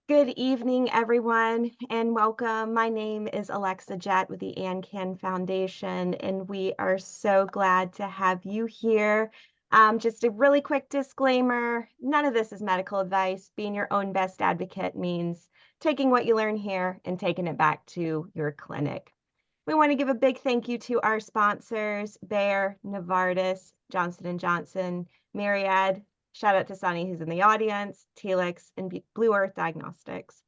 Good evening, everyone, and welcome. My name is Alexa Jett with the AnCan Foundation, and we are so glad to have you here. Just a really quick disclaimer, none of this is medical advice. Being your own best advocate means taking what you learn here and taking it back to your clinic. We want to give a big thank you to our sponsors, Bayer, Novartis, Johnson & Johnson, Myriad. Shout out to Sunny, who's in the audience, Telix, and Blue Earth Diagnostics.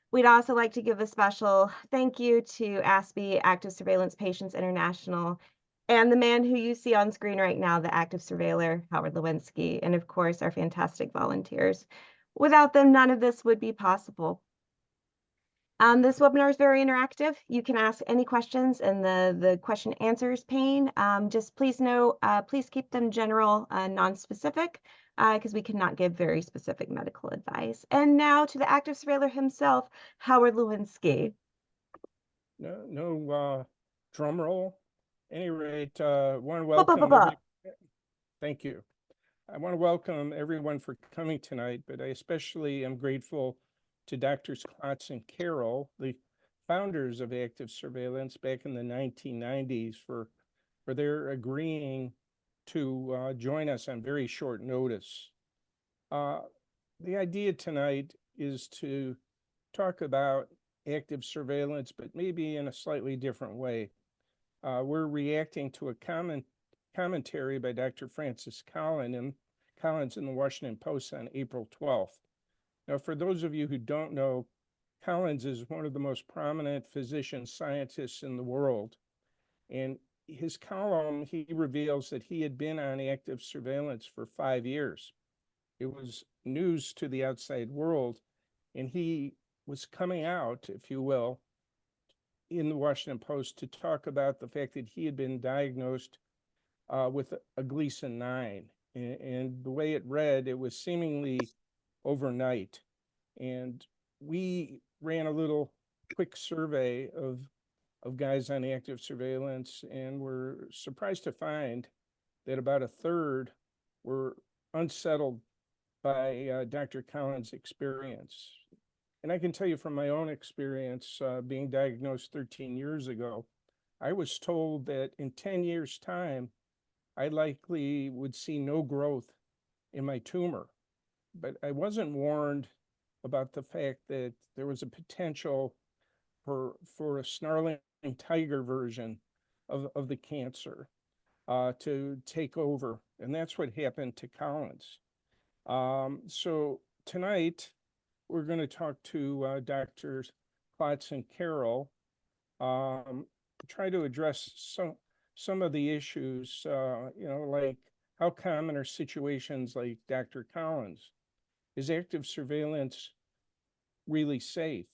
We'd also like to give a special thank you to ASPI, Active Surveillance Patients International, and the man who you see on screen right now, the active surveillor, Howard Wolinsky, and of course, our fantastic volunteers. Without them, none of this would be possible. This webinar is very interactive. You can ask any questions in the question answers pane. Just please know, please keep them general, non-specific, because we cannot give very specific medical advice. And now to the active surveillor himself, Howard Wolinsky. No drum roll. At any rate, want to welcome thank you. I want to welcome everyone for coming tonight, but I especially am grateful to Drs. Klotz and Carroll, the founders of active surveillance back in the 1990s, for their agreeing to join us on very short notice. The idea tonight is to talk about active surveillance, but maybe in a slightly different way. We're reacting to a commentary by Dr. Francis Collins in the Washington Post on April 12th. Now, for those of you who don't know, Collins is one of the most prominent physician scientists in the world. And his column, he reveals that he had been on active surveillance for 5 years. It was news to the outside world. And he was coming out, if you will, in the Washington Post to talk about the fact that he had been diagnosed with a Gleason 9. And the way it read, it was seemingly overnight. And we ran a little quick survey of guys on active surveillance, and we're surprised to find that about a third were unsettled by Dr. Collins' experience. And I can tell you from my own experience, being diagnosed 13 years ago, I was told that in 10 years' time, I likely would see no growth in my tumor. But I wasn't warned about the fact that there was a potential for a snarling tiger version of the cancer to take over. And that's what happened to Collins. So tonight, we're going to talk to Drs. Klotz and Carroll, try to address some of the issues, like how common are situations like Dr. Collins? Is active surveillance really safe?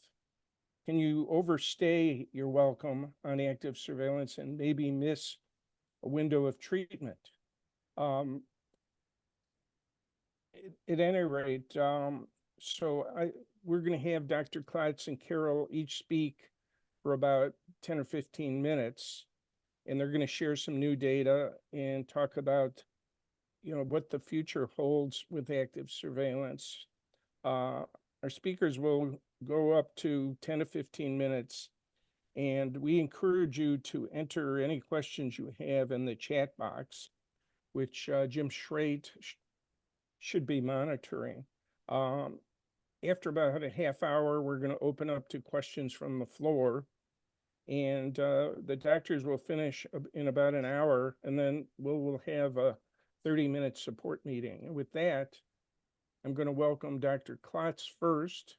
Can you overstay your welcome on active surveillance and maybe miss a window of treatment? At any rate, we're going to have Dr. Klotz and Carroll each speak for about 10 or 15 minutes, and they're going to share some new data and talk about what the future holds with active surveillance. Our speakers will go up to 10 to 15 minutes, and we encourage you to enter any questions you have in the chat box, which Jim Schrate should be monitoring. After about a half hour, we're going to open up to questions from the floor, and the doctors will finish in about an hour, and then we'll have a 30-minute support meeting. And with that, I'm going to welcome Dr. Klotz first.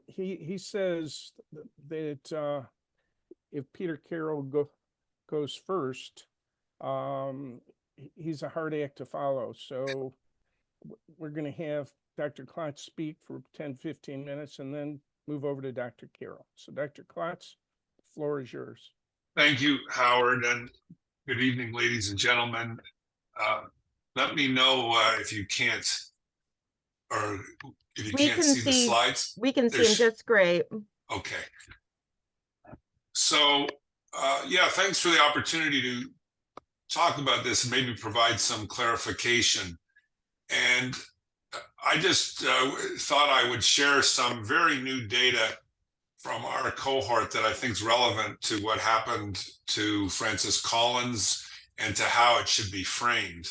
He says that if Peter Carroll goes first, he's a hard act to follow. So we're going to have Dr. Klotz speak for 10, 15 minutes and then move over to Dr. Carroll. So Dr. Klotz, the floor is yours. Thank you, Howard, and good evening, ladies and gentlemen. Let me know if you can't, or if you can't see the slides. We can see them just great. Okay. So, yeah, thanks for the opportunity to talk about this and maybe provide some clarification. And I just thought I would share some very new data from our cohort that I think is relevant to what happened to Francis Collins and to how it should be framed.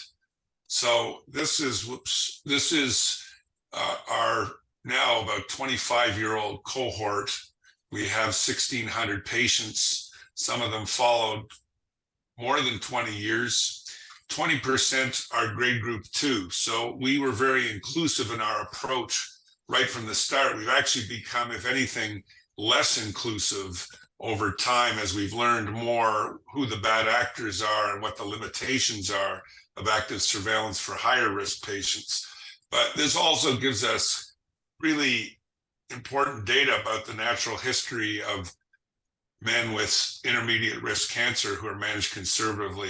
So this is our now about 25-year-old cohort. We have 1,600 patients. Some of them followed more than 20 years. 20% are grade group 2. So we were very inclusive in our approach right from the start. We've actually become, if anything, less inclusive over time as we've learned more who the bad actors are and what the limitations are of active surveillance for higher risk patients. But this also gives us really important data about the natural history of men with intermediate risk cancer who are managed conservatively.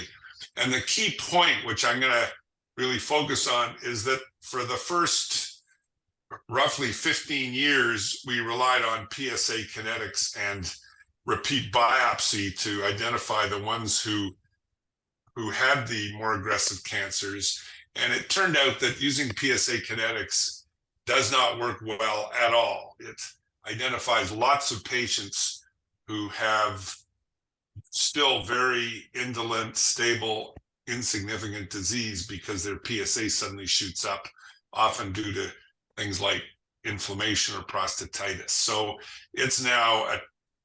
And the key point, which I'm going to really focus on, is that for the first roughly 15 years, we relied on PSA kinetics and repeat biopsy to identify the ones who had the more aggressive cancers. And it turned out that using PSA kinetics does not work well at all. It identifies lots of patients who have still very indolent, stable, insignificant disease because their PSA suddenly shoots up, often due to things like inflammation or prostatitis. So it's now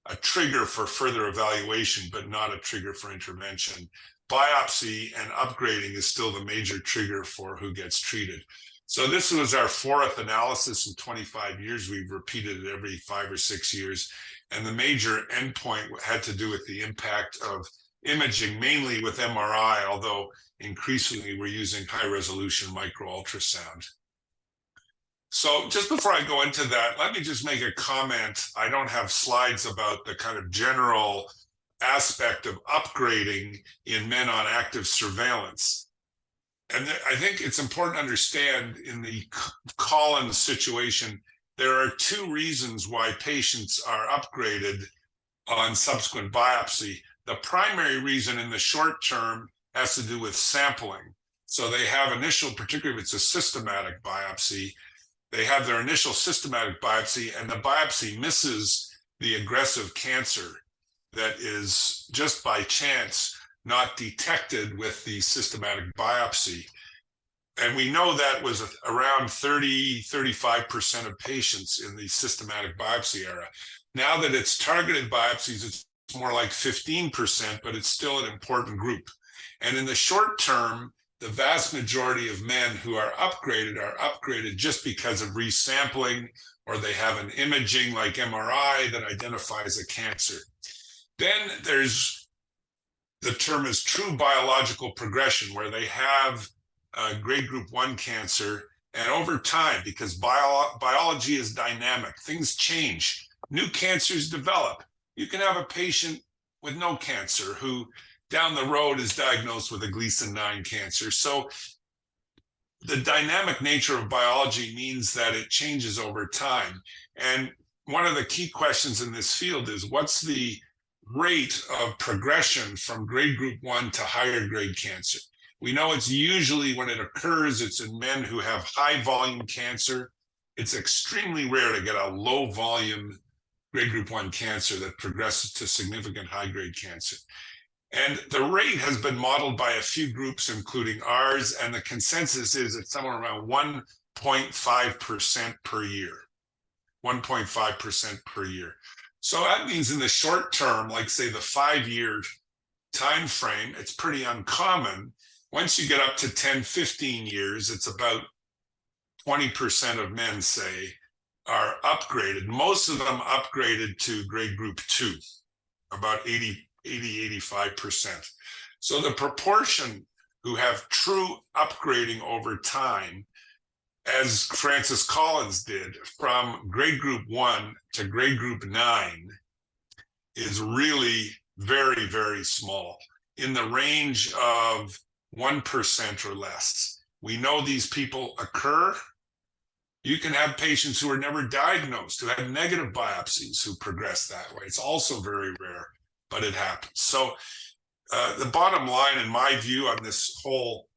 a trigger for further evaluation, but not a trigger for intervention. Biopsy and upgrading is still the major trigger for who gets treated. So this was our 4th analysis in 25 years. We've repeated it every 5 or 6 years. And the major endpoint had to do with the impact of imaging, mainly with MRI, although increasingly we're using high resolution micro ultrasound. So just before I go into that, let me just make a comment. I don't have slides about the kind of general aspect of upgrading in men on active surveillance. And I think it's important to understand in the Collins situation, there are 2 reasons why patients are upgraded on subsequent biopsy. The primary reason in the short term has to do with sampling. So they have initial, particularly if it's a systematic biopsy, they have their initial systematic biopsy and the biopsy misses the aggressive cancer that is just by chance not detected with the systematic biopsy. And we know that was around 30-35% of patients in the systematic biopsy era. Now that it's targeted biopsies, it's more like 15%, but it's still an important group. And in the short term, the vast majority of men who are upgraded just because of resampling, or they have an imaging like MRI that identifies a cancer. Then there's the term is true biological progression, where they have grade group 1 cancer, and over time, because biology is dynamic, things change, new cancers develop. You can have a patient with no cancer who down the road is diagnosed with a Gleason 9 cancer. So the dynamic nature of biology means that it changes over time. And one of the key questions in this field is, what's the rate of progression from grade group 1 to higher grade cancer? We know it's usually, when it occurs, it's in men who have high volume cancer. It's extremely rare to get a low volume grade group 1 cancer that progresses to significant high grade cancer. And the rate has been modeled by a few groups, including ours, and the consensus is it's somewhere around 1.5% per year. 1.5% per year. So that means in the short term, like say the 5-year time frame, it's pretty uncommon. Once you get up to 10, 15 years, it's about 20% of men, say, are upgraded. Most of them upgraded to grade group 2, about 80-85%. So the proportion who have true upgrading over time, as Francis Collins did, from grade group 1 to grade group 9, is really very, very small, in the range of 1% or less. We know these people occur. You can have patients who are never diagnosed, who had negative biopsies, who progress that way. It's also very rare, but it happens. So the bottom line, in my view, on this whole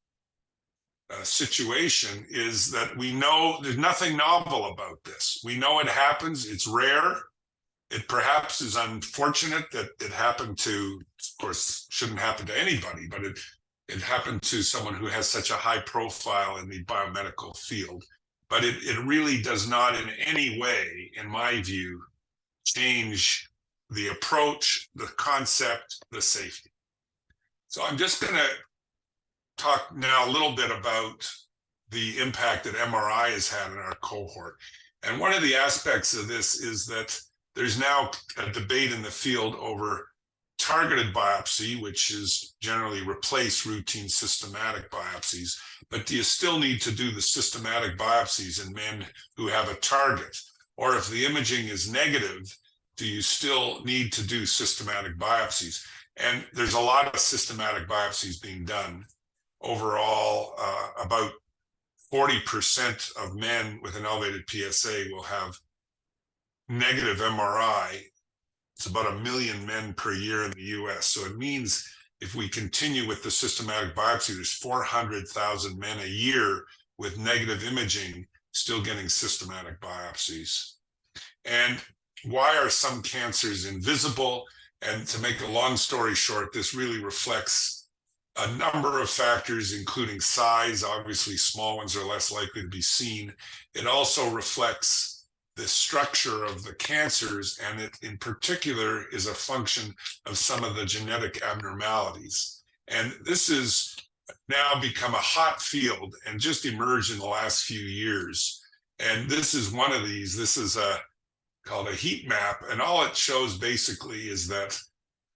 situation is that we know there's nothing novel about this. We know it happens. It's rare. It perhaps is unfortunate that it happened to, of course, shouldn't happen to anybody, but it happened to someone who has such a high profile in the biomedical field. But it really does not in any way, in my view, change the approach, the concept, the safety. So I'm just going to talk now a little bit about the impact that MRI has had in our cohort. And one of the aspects of this is that there's now a debate in the field over targeted biopsy, which is generally replace routine systematic biopsies. But do you still need to do the systematic biopsies in men who have a target? Or if the imaging is negative, do you still need to do systematic biopsies? And there's a lot of systematic biopsies being done. Overall, about 40% of men with an elevated PSA will have negative MRI. It's about 1 million men per year in the US. So it means if we continue with the systematic biopsy, there's 400,000 men a year with negative imaging still getting systematic biopsies. And why are some cancers invisible? And to make a long story short, this really reflects a number of factors, including size. Obviously, small ones are less likely to be seen. It also reflects the structure of the cancers, and it in particular is a function of some of the genetic abnormalities. And this has now become a hot field and just emerged in the last few years. And this is one of these. This is called a heat map, and all it shows basically is that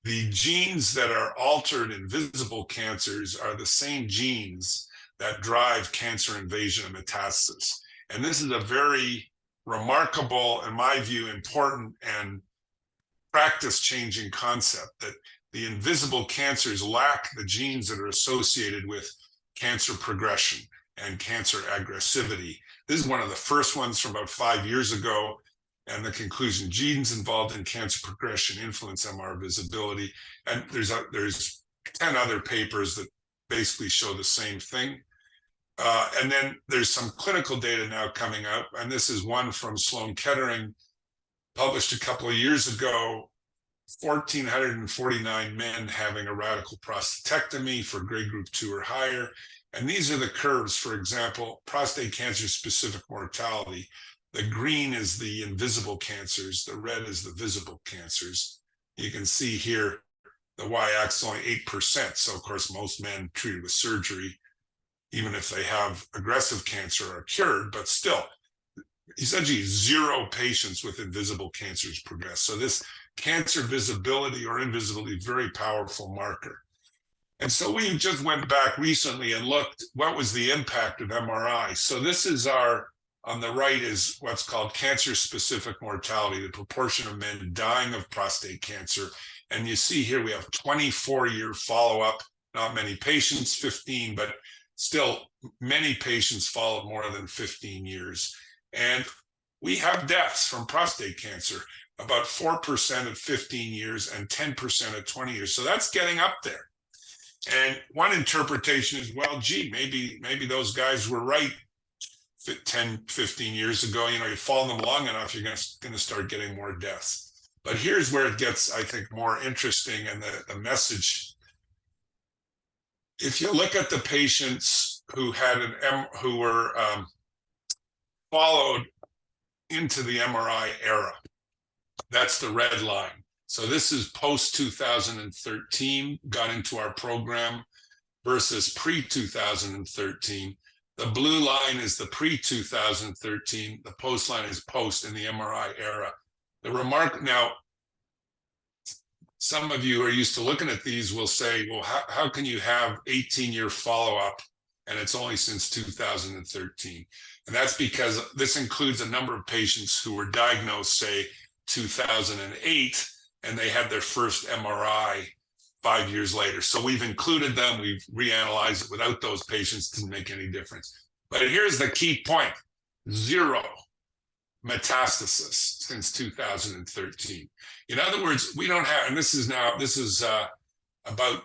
the genes that are altered in visible cancers are the same genes that drive cancer invasion and metastasis. And this is a very remarkable, in my view, important and practice-changing concept, that the invisible cancers lack the genes that are associated with cancer progression and cancer aggressivity. This is one of the first ones from about 5 years ago. And the conclusion, genes involved in cancer progression influence MR visibility. And there's 10 other papers that basically show the same thing. And then there's some clinical data now coming out. And this is one from Sloan Kettering, published a couple of years ago, 1,449 men having a radical prostatectomy for grade group 2 or higher. And these are the curves, for example, prostate cancer specific mortality. The green is the invisible cancers. The red is the visible cancers. You can see here, the y-axis only 8%. So of course, most men treated with surgery, even if they have aggressive cancer, are cured, but still, essentially 0 patients with invisible cancers progress. So this cancer visibility or invisibility, very powerful marker. And so we just went back recently and looked, what was the impact of MRI? So this is on the right is what's called cancer-specific mortality, the proportion of men dying of prostate cancer. And you see here we have 24-year follow-up, not many patients, 15, but still many patients followed more than 15 years. And we have deaths from prostate cancer, about 4% at 15 years and 10% at 20 years. So that's getting up there. And one interpretation is, well, gee, maybe those guys were right 10, 15 years ago. You know, you follow them long enough, you're going to start getting more deaths. But here's where it gets, I think, more interesting, and the message. If you look at the patients who had who were followed into the MRI era, that's the red line. So this is post 2013, got into our program, versus pre 2013. The blue line is the pre-2013, the post line is post in the MRI era. The remark, now, some of you who are used to looking at these will say, well, how can you have 18-year follow-up and it's only since 2013? And that's because this includes a number of patients who were diagnosed, say, 2008, and they had their first MRI 5 years later. So we've included them, we've reanalyzed it. Without those patients, it didn't make any difference. But here's the key point: 0 metastasis since 2013. In other words, we don't have, and this is about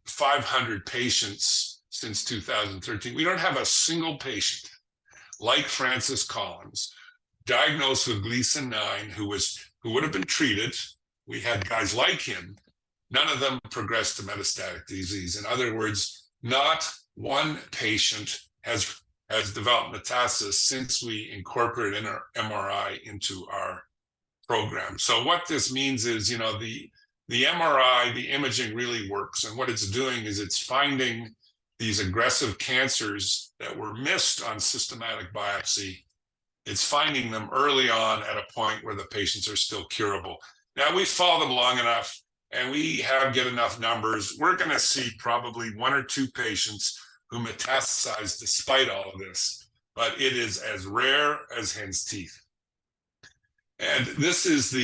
500 patients since 2013. We don't have a single patient like Francis Collins diagnosed with Gleason 9 who would have been treated. We had guys like him. None of them progressed to metastatic disease. In other words, not one patient has developed metastasis since we incorporated our MRI into our program. So what this means is, the MRI, the imaging really works. And what it's doing is it's finding these aggressive cancers that were missed on systematic biopsy. It's finding them early on at a point where the patients are still curable. Now, we follow them long enough and we get enough numbers. We're going to see probably 1 or 2 patients who metastasize despite all of this, but it is as rare as hen's teeth. And this is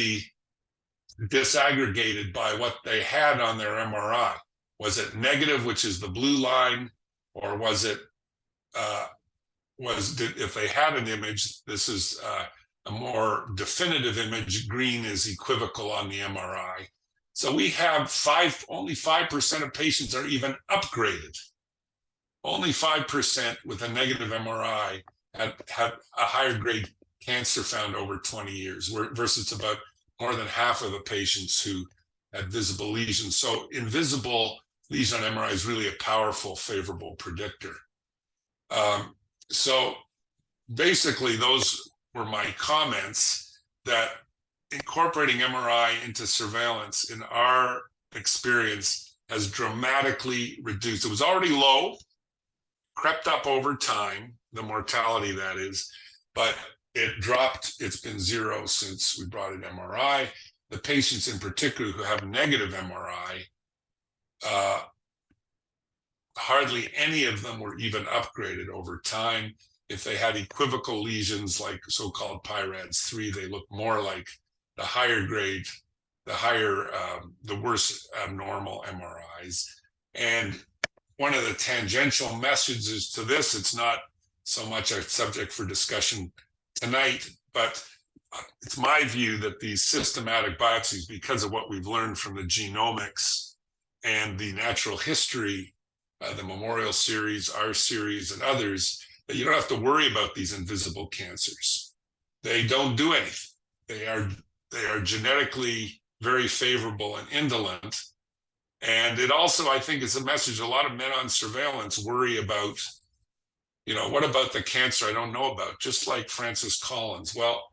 disaggregated by what they had on their MRI. Was it negative, which is the blue line, or was it, if they had an image, this is a more definitive image, green is equivocal on the MRI. So we have only 5% of patients are even upgraded. Only 5% with a negative MRI have a higher grade cancer found over 20 years, versus about more than half of the patients who had visible lesions. So invisible lesion on MRI is really a powerful, favorable predictor. So basically, those were my comments, that incorporating MRI into surveillance, in our experience, has dramatically reduced. It was already low, crept up over time, the mortality that is, but it dropped. It's been 0 since we brought in MRI. The patients in particular who have negative MRI, hardly any of them were even upgraded over time. If they had equivocal lesions like so-called PIRADS 3, they look more like the higher grade, the worse abnormal MRIs. And one of the tangential messages to this, it's not so much a subject for discussion tonight, but it's my view that these systematic biopsies, because of what we've learned from the genomics and the natural history, the Memorial series, our series, and others, that you don't have to worry about these invisible cancers. They don't do anything. They are genetically very favorable and indolent. And it also, I think, is a message. A lot of men on surveillance worry about, what about the cancer I don't know about, just like Francis Collins. Well,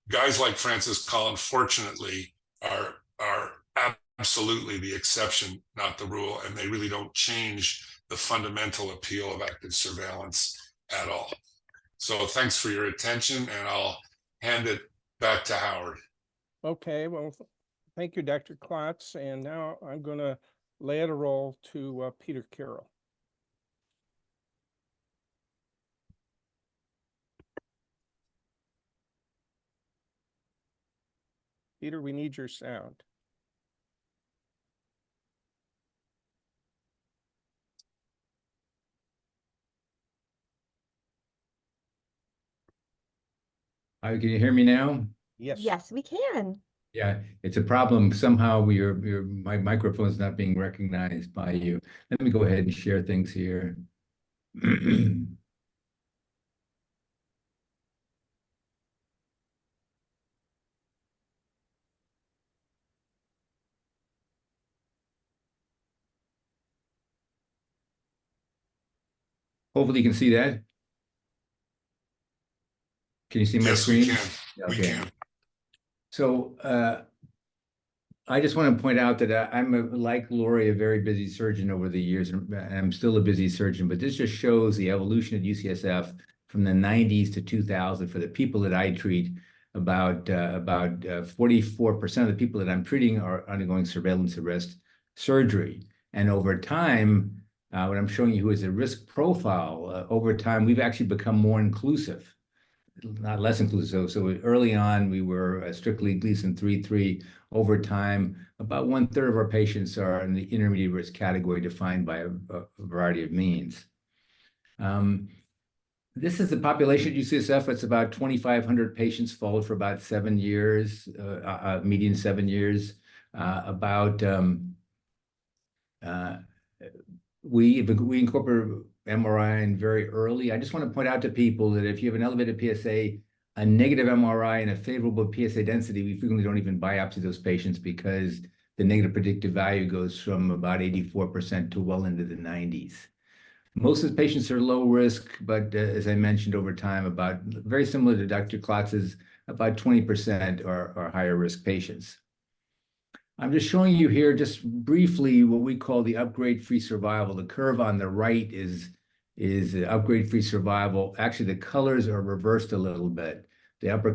guys like Francis Collins, fortunately, are absolutely the exception, not the rule, and they really don't change the fundamental appeal of active surveillance at all. So thanks for your attention, and I'll hand it back to Howard. Okay, well, thank you, Dr. Klotz. And now I'm going to lay it a roll to Peter Carroll. Peter, we need your sound. Can you hear me now? Yes. Yes, we can. Yeah, it's a problem. Somehow my microphone is not being recognized by you. Let me go ahead and share things here. Hopefully you can see that. Can you see my screen? Yes, we can. Okay. We can. So I just want to point out that I'm, like Laurie, a very busy surgeon over the years, and I'm still a busy surgeon, but this just shows the evolution at UCSF from the 90s to 2000 for the people that I treat. About 44% of the people that I'm treating are undergoing surveillance arrest surgery. And over time, what I'm showing you is a risk profile. Over time, we've actually become more inclusive, not less inclusive. So early on, we were strictly Gleason 3-3. Over time, about 1/3 of our patients are in the intermediate risk category, defined by a variety of means. This is the population at UCSF. It's about 2,500 patients, followed for about 7 years, median 7 years. we incorporate MRI in very early. I just want to point out to people that if you have an elevated PSA, a negative MRI and a favorable PSA density, we frequently don't even biopsy those patients because the negative predictive value goes from about 84% to well into the 90s. Most of the patients are low risk, but as I mentioned over time, about very similar to Dr. Klotz's, about 20% are higher risk patients. I'm just showing you here just briefly what we call the upgrade-free survival. The curve on the right is upgrade-free survival. Actually, the colors are reversed a little bit. The upper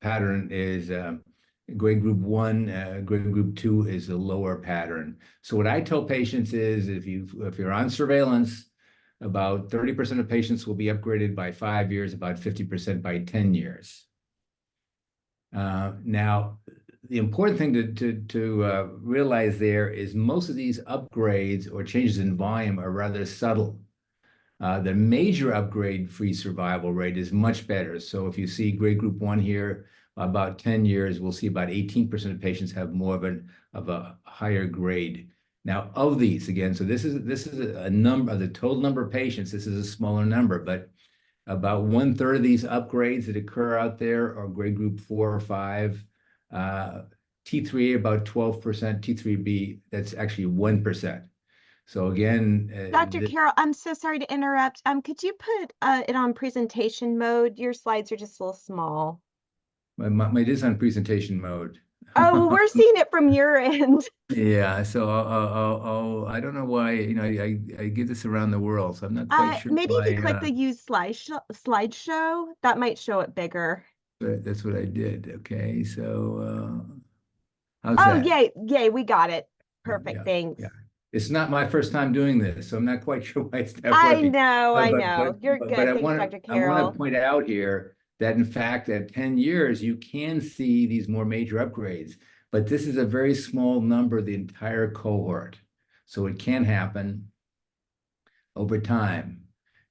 pattern is grade group 1, grade group 2 is the lower pattern. So what I tell patients is if you're on surveillance, about 30% of patients will be upgraded by 5 years, about 50% by 10 years. Now, the important thing to realize there is most of these upgrades or changes in volume are rather subtle. The major upgrade-free survival rate is much better. So if you see grade group 1 here, about 10 years, we'll see about 18% of patients have more of a higher grade. Now, of these, again, so this is a number of the total number of patients. This is a smaller number, but about 1/3 of these upgrades that occur out there are grade group 4 or 5. T3A about 12%, T3B, that's actually 1%. So again, Dr. Carroll, I'm so sorry to interrupt. Could you put it on presentation mode? Your slides are just a little small. it is on presentation mode. Oh, well, we're seeing it from your end. Yeah, so I don't know why, I get this around the world, so I'm not quite sure Maybe why. if you click the use slideshow, that might show it bigger. That's what I did. Okay, so how's Oh, that? yay, we got it. Perfect, Yeah, thanks. yeah. It's not my first time doing this, so I'm not quite sure why it's not I working. know. You're But good. I Thanks, want Dr. to Carroll. point out here that in fact at 10 years you can see these more major upgrades, but this is a very small number, the entire cohort. So it can happen over time.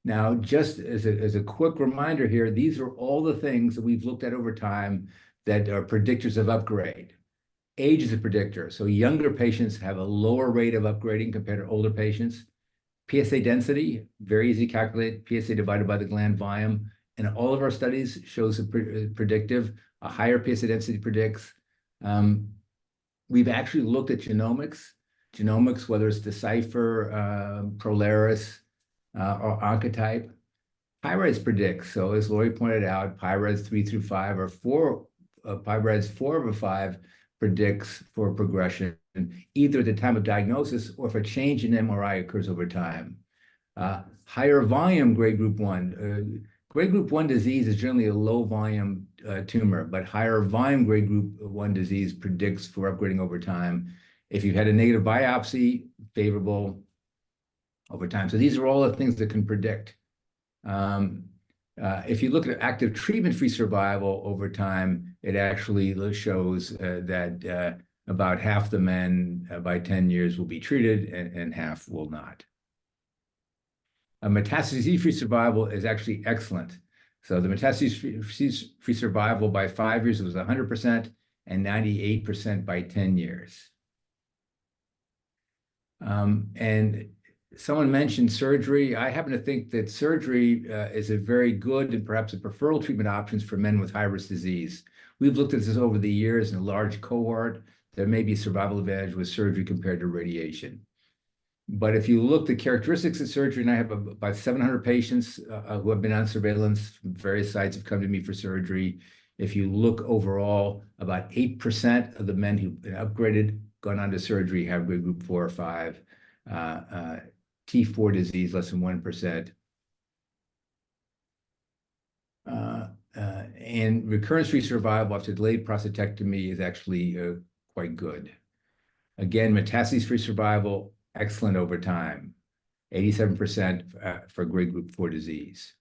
Now, just as a quick reminder here, these are all the things that we've looked at over time that are predictors of upgrade. Age is a predictor. So younger patients have a lower rate of upgrading compared to older patients. PSA density, very easy to calculate, PSA divided by the gland volume. And all of our studies shows a predictive, a higher PSA density predicts. We've actually looked at genomics, whether it's Decipher, Prolaris, or Oncotype. PIRADS predicts. So as Laurie pointed out, PIRADS 3 through 5 or 4, PIRADS 4 over 5 predicts for progression, either at the time of diagnosis or if a change in MRI occurs over time. Higher volume grade group 1. Grade group 1 disease is generally a low volume tumor, but higher volume grade group 1 disease predicts for upgrading over time. If you've had a negative biopsy, favorable over time. So these are all the things that can predict. If you look at active treatment-free survival over time, it actually shows that about half the men by 10 years will be treated and half will not. Metastasis-free survival is actually excellent. So the metastasis-free survival by 5 years was 100% and 98% by 10 years. And someone mentioned surgery. I happen to think that surgery is a very good and perhaps a preferable treatment options for men with high-risk disease. We've looked at this over the years in a large cohort. There may be survival advantage with surgery compared to radiation. But if you look at the characteristics of surgery, and I have about 700 patients who have been on surveillance from various sites have come to me for surgery. If you look overall, about 8% of the men who've been upgraded, gone on to surgery, have grade group 4 or 5. T4 disease, less than 1%. And recurrence-free survival after delayed prostatectomy is actually quite good. Again, metastases-free survival, excellent over time, 87% for grade group 4 disease.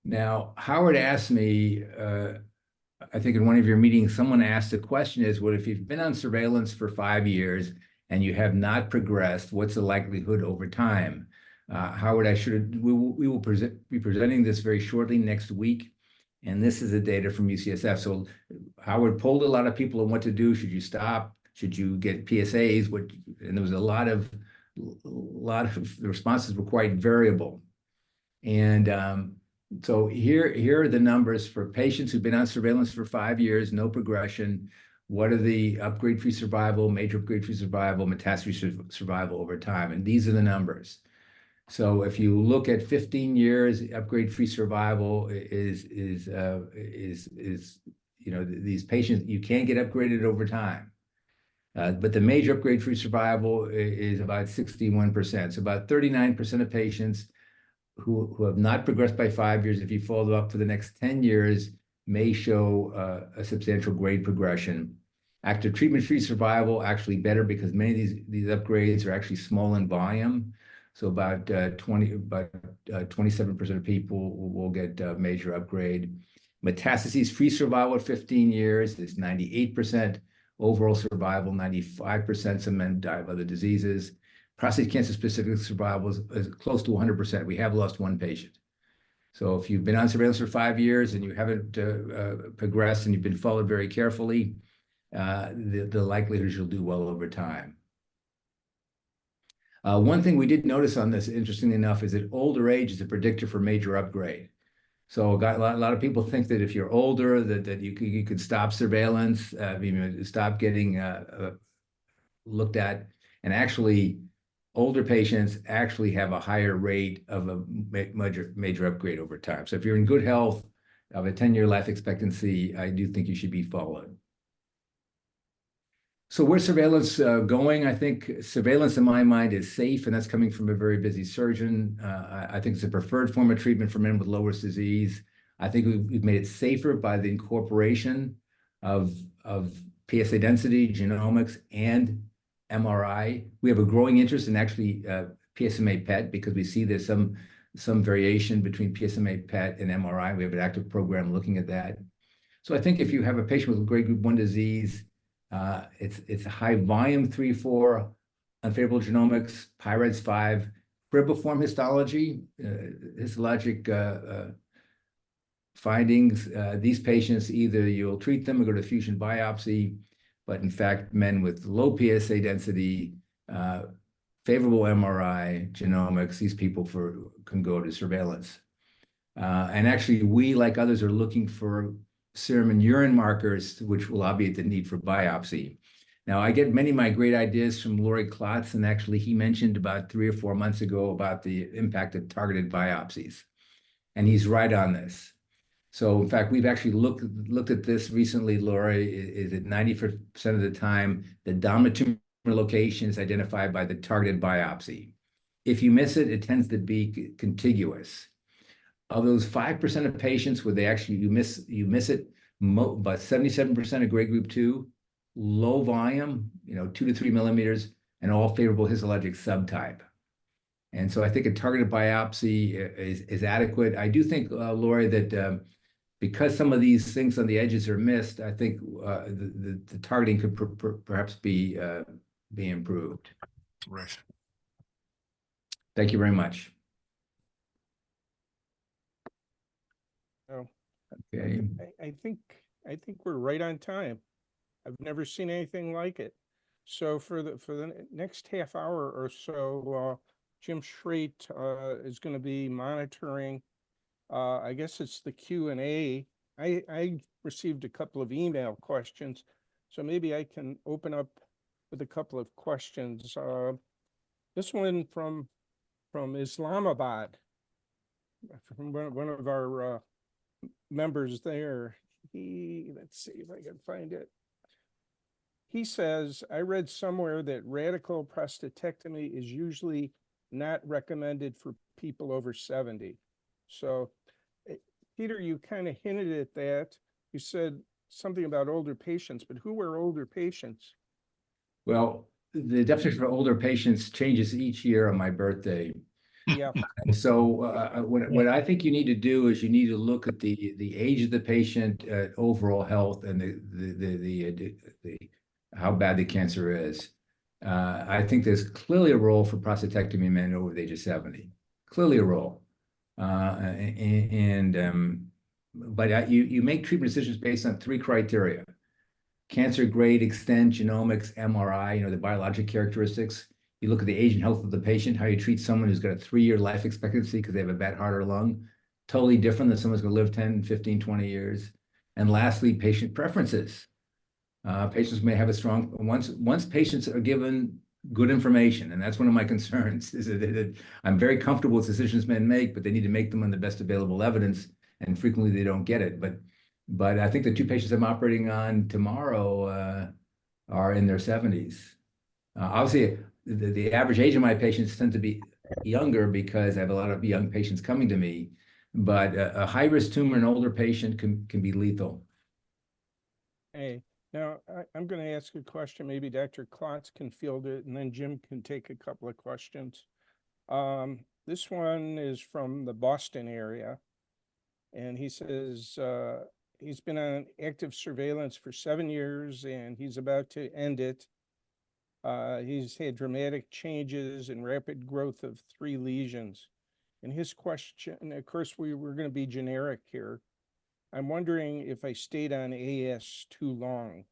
Now, Howard asked me, I think in one of your meetings, someone asked the question is, well, if you've been on surveillance for 5 years and you have not progressed, what's the likelihood over time? Howard, we will be presenting this very shortly next week. And this is the data from UCSF. So Howard polled a lot of people on what to do. Should you stop? Should you get PSAs? And there was a lot of lot of the responses were quite variable. And so here are the numbers for patients who've been on surveillance for 5 years, no progression. What are the upgrade-free survival, major upgrade-free survival, metastasis-free survival over time? And these are the numbers. So if you look at 15 years, upgrade-free survival is these patients, you can get upgraded over time. But the major upgrade-free survival is about 61%. So about 39% of patients who have not progressed by 5 years, if you follow up for the next 10 years, may show a substantial grade progression. Active treatment-free survival actually better because many of these upgrades are actually small in volume. So about 27% of people will get a major upgrade. Metastases-free survival at 15 years is 98%. Overall survival, 95%. Some men die of other diseases. Prostate cancer-specific survival is close to 100%. We have lost one patient. So if you've been on surveillance for 5 years and you haven't progressed and you've been followed very carefully, the likelihood is you'll do well over time. One thing we did notice on this, interestingly enough, is that older age is a predictor for major upgrade. So a lot of people think that if you're older, that you could stop surveillance, stop getting looked at, and actually, older patients actually have a higher rate of a major upgrade over time. So if you're in good health, of a 10-year life expectancy, I do think you should be followed. So where's surveillance going? I think surveillance, in my mind, is safe, and that's coming from a very busy surgeon. I think it's a preferred form of treatment for men with low-risk disease. I think we've made it safer by the incorporation of PSA density, genomics, and MRI. We have a growing interest in actually PSMA PET because we see there's some variation between PSMA PET and MRI. We have an active program looking at that. So I think if you have a patient with grade group 1 disease, it's a high volume 3-4, unfavorable genomics, PIRADS 5, cribriform histology, histologic findings. These patients, either you'll treat them or go to fusion biopsy, but in fact, men with low PSA density, favorable MRI, genomics, these people can go to surveillance. And actually, we, like others, are looking for serum and urine markers, which will obviate the need for biopsy. Now, I get many of my great ideas from Laurie Klotz, and actually he mentioned about 3 or 4 months ago about the impact of targeted biopsies. And he's right on this. So in fact, we've actually looked at this recently, Laurie, is that 90% of the time, the dominant tumor location is identified by the targeted biopsy. If you miss it, it tends to be contiguous. Of those 5% of patients where you miss it, about 77% of grade group 2, low volume, 2 to 3 millimeters, and all favorable histologic subtype. And so I think a targeted biopsy is adequate. I do think, Laurie, that because some of these things on the edges are missed, I think the targeting could perhaps be improved. Right. Thank you very much. Oh, Okay. I think we're right on time. I've never seen anything like it. So for the next half hour or so, Jim Schreit is going to be monitoring. I guess it's the Q&A. I received a couple of email questions, so maybe I can open up with a couple of questions. This one from Islamabad, from one of our members there. Let's see if I can find it. He says, I read somewhere that radical prostatectomy is usually not recommended for people over 70. So, Peter, you kind of hinted at that. You said something about older patients, but who are older patients? Well, the definition for older patients changes each year on my birthday. Yeah. And so what I think you need to do is you need to look at the age of the patient, overall health, and how bad the cancer is. I think there's clearly a role for prostatectomy in men over the age of 70. Clearly a role. But you make treatment decisions based on 3 criteria: cancer grade, extent, genomics, MRI, the biologic characteristics. You look at the age and health of the patient, how you treat someone who's got a 3-year life expectancy because they have a bad heart or lung, totally different than someone's going to live 10, 15, 20 years. And lastly, patient preferences. Patients may have a strong, once patients are given good information, and that's one of my concerns, is that I'm very comfortable with decisions men make, but they need to make them on the best available evidence, and frequently they don't get it. But I think the 2 patients I'm operating on tomorrow are in their 70s. Obviously, the average age of my patients tend to be younger because I have a lot of young patients coming to me, but a high-risk tumor in an older patient can be lethal. Hey, now I'm going to ask a question. Maybe Dr. Klotz can field it, and then Jim can take a couple of questions. This one is from the Boston area, and he says he's been on active surveillance for 7 years, and he's about to end it. He's had dramatic changes and rapid growth of 3 lesions. And his question, and of course, we're going to be generic here. I'm wondering if I stayed on AS too long.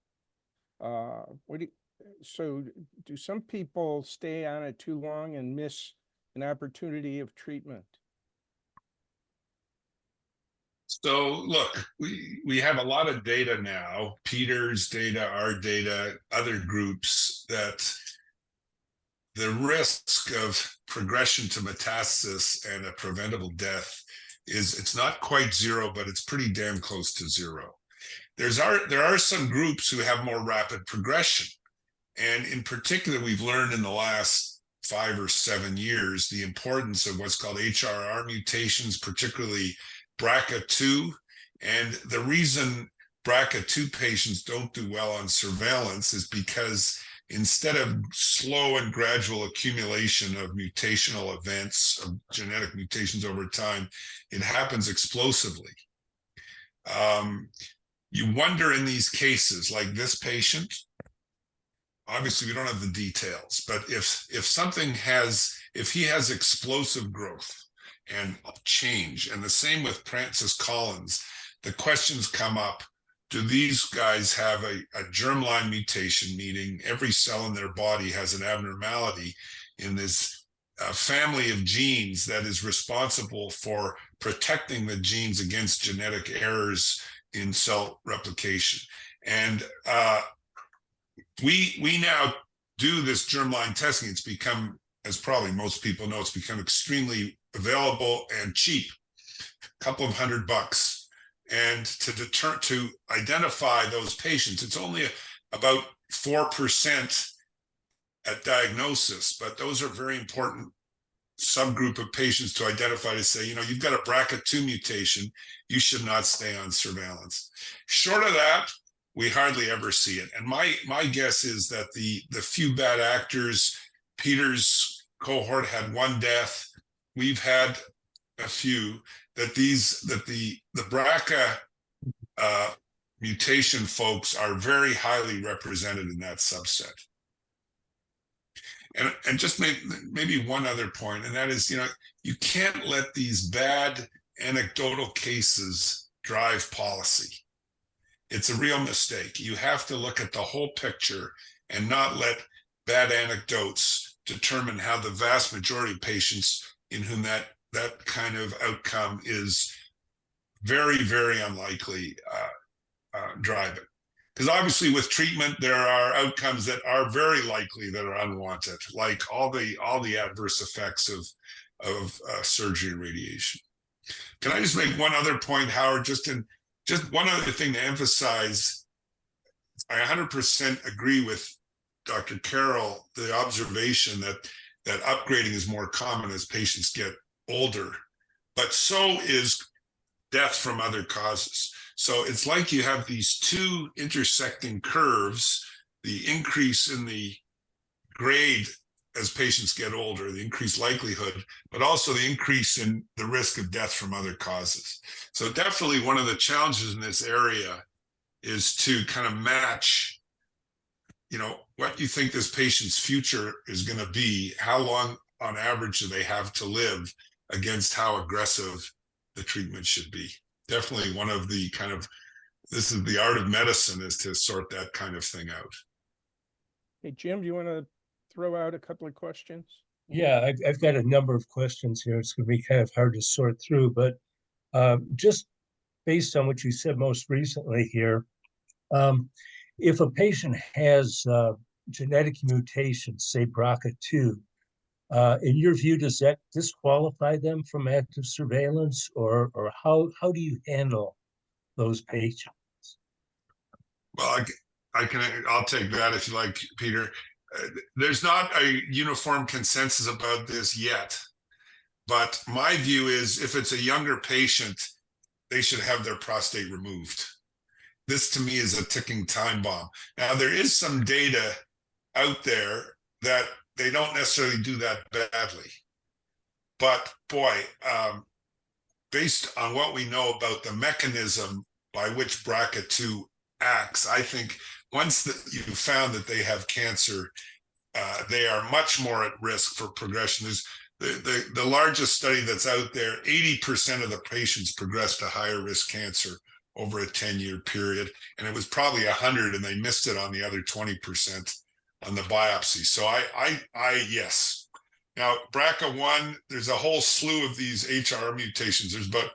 So do some people stay on it too long and miss an opportunity of treatment? So look, we have a lot of data now, Peter's data, our data, other groups, that the risk of progression to metastasis and a preventable death it's not quite zero, but it's pretty damn close to zero. There are some groups who have more rapid progression. And in particular, we've learned in the last 5 or 7 years the importance of what's called HRR mutations, particularly BRCA2. And the reason BRCA2 patients don't do well on surveillance is because instead of slow and gradual accumulation of mutational events, of genetic mutations over time, it happens explosively. You wonder in these cases, like this patient, obviously we don't have the details, but if he has explosive growth and change, and the same with Francis Collins, the questions come up. Do these guys have a germline mutation, meaning every cell in their body has an abnormality in this family of genes that is responsible for protecting the genes against genetic errors in cell replication? And we now do this germline testing. It's become, as probably most people know, it's become extremely available and cheap, a couple of $100. And to identify those patients, it's only about 4% at diagnosis, but those are very important subgroup of patients to identify, to say, you've got a BRCA2 mutation, you should not stay on surveillance. Short of that, we hardly ever see it. And my guess is that the few bad actors, Peter's cohort had 1 death, we've had a few, that the BRCA mutation folks are very highly represented in that subset. And just maybe one other point, and that is, you can't let these bad anecdotal cases drive policy. It's a real mistake. You have to look at the whole picture and not let bad anecdotes determine how the vast majority of patients in whom that kind of outcome is very, very unlikely drive it. Because obviously with treatment, there are outcomes that are very likely that are unwanted, like all the adverse effects of surgery and radiation. Can I just make one other point, Howard? Just one other thing to emphasize. I 100% agree with Dr. Carroll, the observation that upgrading is more common as patients get older, but so is death from other causes. So it's like you have these 2 intersecting curves, the increase in the grade as patients get older, the increased likelihood, but also the increase in the risk of death from other causes. So definitely one of the challenges in this area is to kind of match, what you think this patient's future is going to be, how long on average do they have to live, against how aggressive the treatment should be. Definitely one of the this is the art of medicine, is to sort that kind of thing out. Hey, Jim, do you want to throw out a couple of questions? Yeah, I've got a number of questions here. It's going to be kind of hard to sort through, but just based on what you said most recently here, if a patient has genetic mutations, say BRCA2, in your view, does that disqualify them from active surveillance, or how do you handle those patients? Well, I'll take that if you like, Peter. There's not a uniform consensus about this yet, but my view is if it's a younger patient, they should have their prostate removed. This to me is a ticking time bomb. Now, there is some data out there that they don't necessarily do that badly. But boy, based on what we know about the mechanism by which BRCA2 acts, I think once that you've found that they have cancer, they are much more at risk for progression. There's the largest study that's out there, 80% of the patients progressed to higher risk cancer over a 10-year period. And it was probably 100 and they missed it on the other 20% on the biopsy. So yes. Now, BRCA1, there's a whole slew of these HR mutations. There's about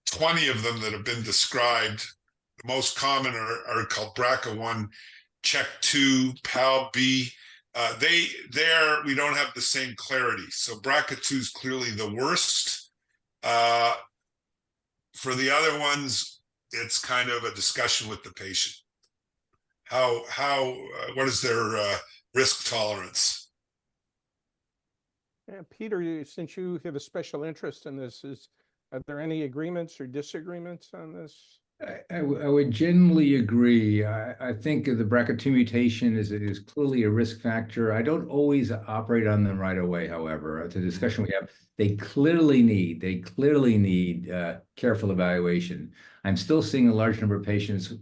20 of them that have been described. The most common are called BRCA1, CHEK2, PAL-B. There we don't have the same clarity. So BRCA2 is clearly the worst. For the other ones, it's kind of a discussion with the patient. What is their risk tolerance? Yeah, Peter, since you have a special interest in this, are there any agreements or disagreements on this? I would generally agree. I think the BRCA2 mutation is clearly a risk factor. I don't always operate on them right away, however. It's a discussion we have. They clearly need careful evaluation. I'm still seeing a large number of patients,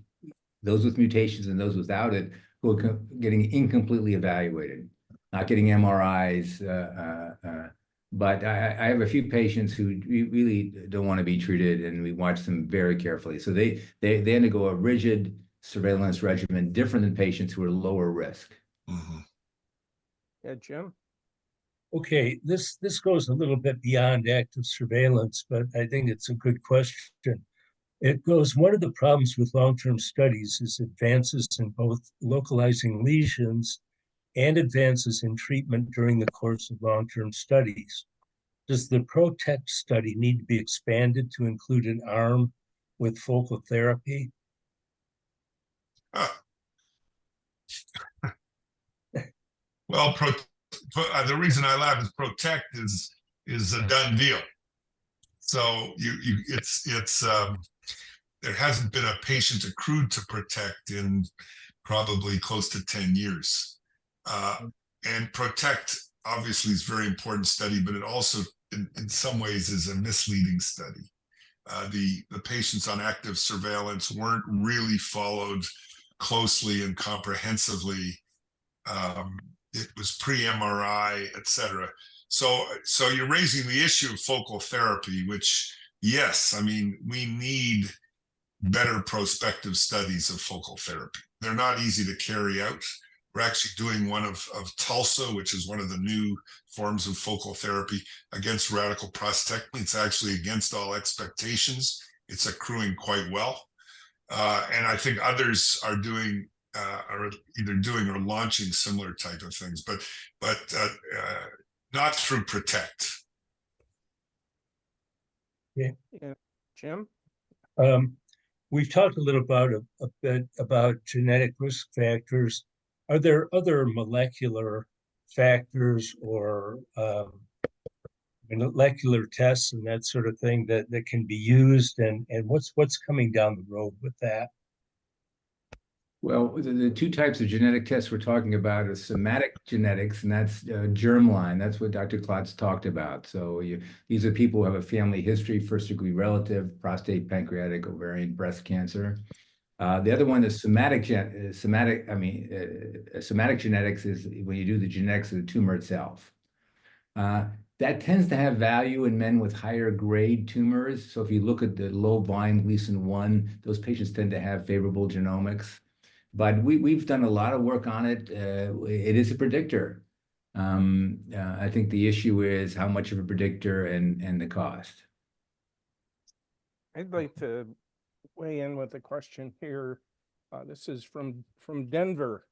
those with mutations and those without it, who are getting incompletely evaluated, not getting MRIs. But I have a few patients who really don't want to be treated, and we watch them very carefully. So they undergo a rigid surveillance regimen, different than patients who are lower risk. Mm-hmm. Yeah, Jim? Okay, this goes a little bit beyond active surveillance, but I think it's a good question. It goes, one of the problems with long-term studies is advances in both localizing lesions and advances in treatment during the course of long-term studies. Does the PROTECT study need to be expanded to include an arm with focal therapy? Well, the reason I laugh is PROTECT is a done deal. So there hasn't been a patient accrued to PROTECT in probably close to 10 years. And PROTECT obviously is a very important study, but it also in some ways is a misleading study. The patients on active surveillance weren't really followed closely and comprehensively. It was pre-MRI, et cetera. So you're raising the issue of focal therapy, which, yes, I mean, we need better prospective studies of focal therapy. They're not easy to carry out. We're actually doing one of TULSA, which is one of the new forms of focal therapy against radical prostatectomy. It's actually against all expectations. It's accruing quite well. And I think others are doing, are either doing or launching similar type of things, but not through PROTECT. Yeah, Jim? We've talked a little a bit about genetic risk factors. Are there other molecular factors or molecular tests and that sort of thing that can be used, and what's coming down the road with that? Well, the two types of genetic tests we're talking about are somatic genetics, and that's germline. That's what Dr. Klotz talked about. So these are people who have a family history, first-degree relative, prostate, pancreatic, ovarian, breast cancer. The other one is somatic genetics is when you do the genetics of the tumor itself. That tends to have value in men with higher grade tumors. So if you look at the low volume Gleason 1, those patients tend to have favorable genomics. But we've done a lot of work on it. It is a predictor. I think the issue is how much of a predictor and the cost. I'd like to weigh in with a question here. This is from Denver.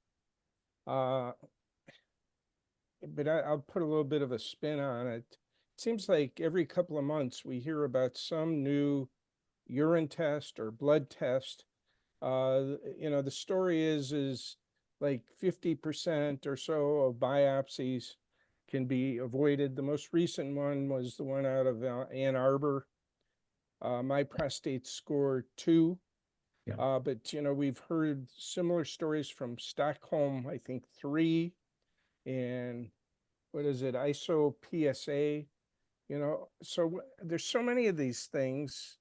But I'll put a little bit of a spin on it. It seems like every couple of months we hear about some new urine test or blood test. The story is like 50% or so of biopsies can be avoided. The most recent one was the one out of Ann Arbor. My prostate score 2. Yeah. But we've heard similar stories from Stockholm, I think 3, and what is it, ISO PSA, so there's so many of these things.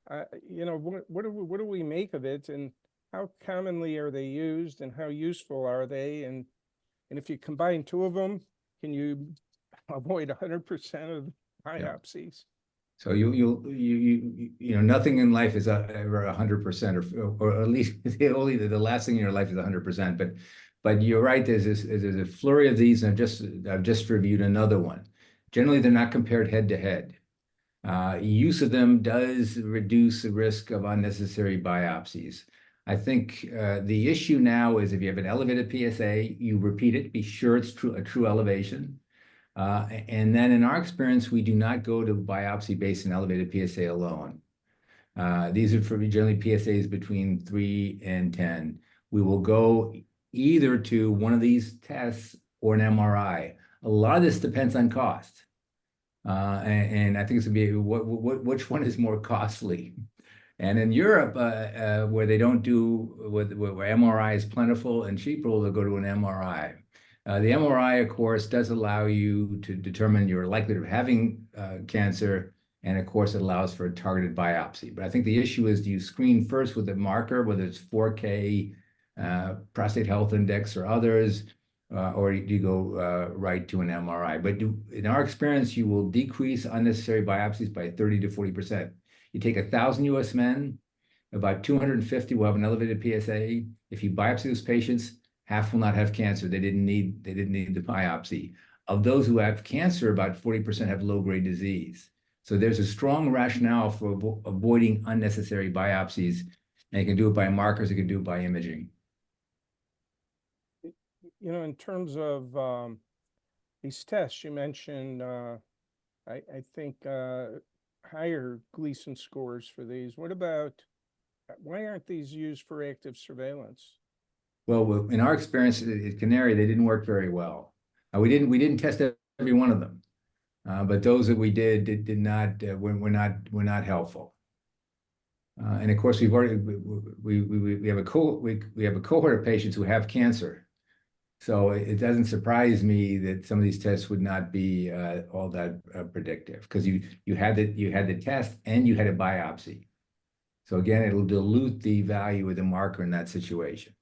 What do we make of it, and how commonly are they used, and how useful are they? And if you combine two of them, can you avoid 100% of biopsies? So nothing in life is ever 100%, or at least only the last thing in your life is 100%. But you're right. There's a flurry of these, and I've just reviewed another one. Generally, they're not compared head to head. Use of them does reduce the risk of unnecessary biopsies. I think the issue now is if you have an elevated PSA, you repeat it, be sure it's a true elevation. And then in our experience, we do not go to biopsy based on elevated PSA alone. These are for generally PSAs between 3 and 10. We will go either to one of these tests or an MRI. A lot of this depends on cost. And I think it's going to be which one is more costly. And in Europe, where they don't do, where MRI is plentiful and cheaper, they'll go to an MRI. The MRI, of course, does allow you to determine your likelihood of having cancer, and of course, it allows for a targeted biopsy. But I think the issue is, do you screen first with a marker, whether it's 4K, Prostate Health Index, or others, or do you go right to an MRI? But in our experience, you will decrease unnecessary biopsies by 30 to 40%. You take 1,000 U.S. men, about 250 will have an elevated PSA. If you biopsy those patients, half will not have cancer. They didn't need the biopsy. Of those who have cancer, about 40% have low-grade disease. So there's a strong rationale for avoiding unnecessary biopsies. And you can do it by markers, you can do it by imaging. In terms of these tests, you mentioned, I think, higher Gleason scores for these. What about, why aren't these used for active surveillance? Well, in our experience at Canary, they didn't work very well. We didn't test every one of them, but those that we did were not helpful. And of course, we have a cohort of patients who have cancer, so it doesn't surprise me that some of these tests would not be all that predictive, because you had the test and you had a biopsy. So again, it'll dilute the value of the marker in that situation.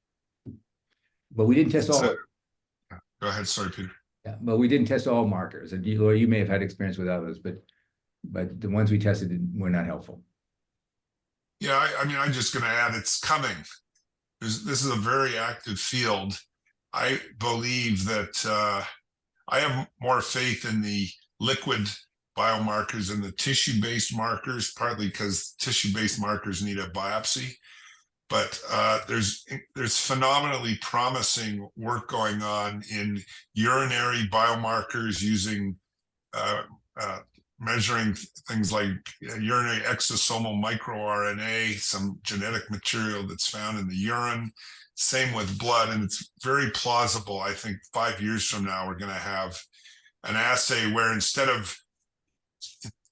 But we didn't test all. Go ahead, sorry, Peter. Yeah, but we didn't test all markers. And you may have had experience with others, but the ones we tested were not helpful. Yeah, I'm just going to add, it's coming. This is a very active field. I believe that I have more faith in the liquid biomarkers than the tissue-based markers, partly because tissue-based markers need a biopsy. But there's phenomenally promising work going on in urinary biomarkers using measuring things like urinary exosomal microRNA, some genetic material that's found in the urine. Same with blood, and it's very plausible. I think 5 years from now, we're going to have an assay where instead of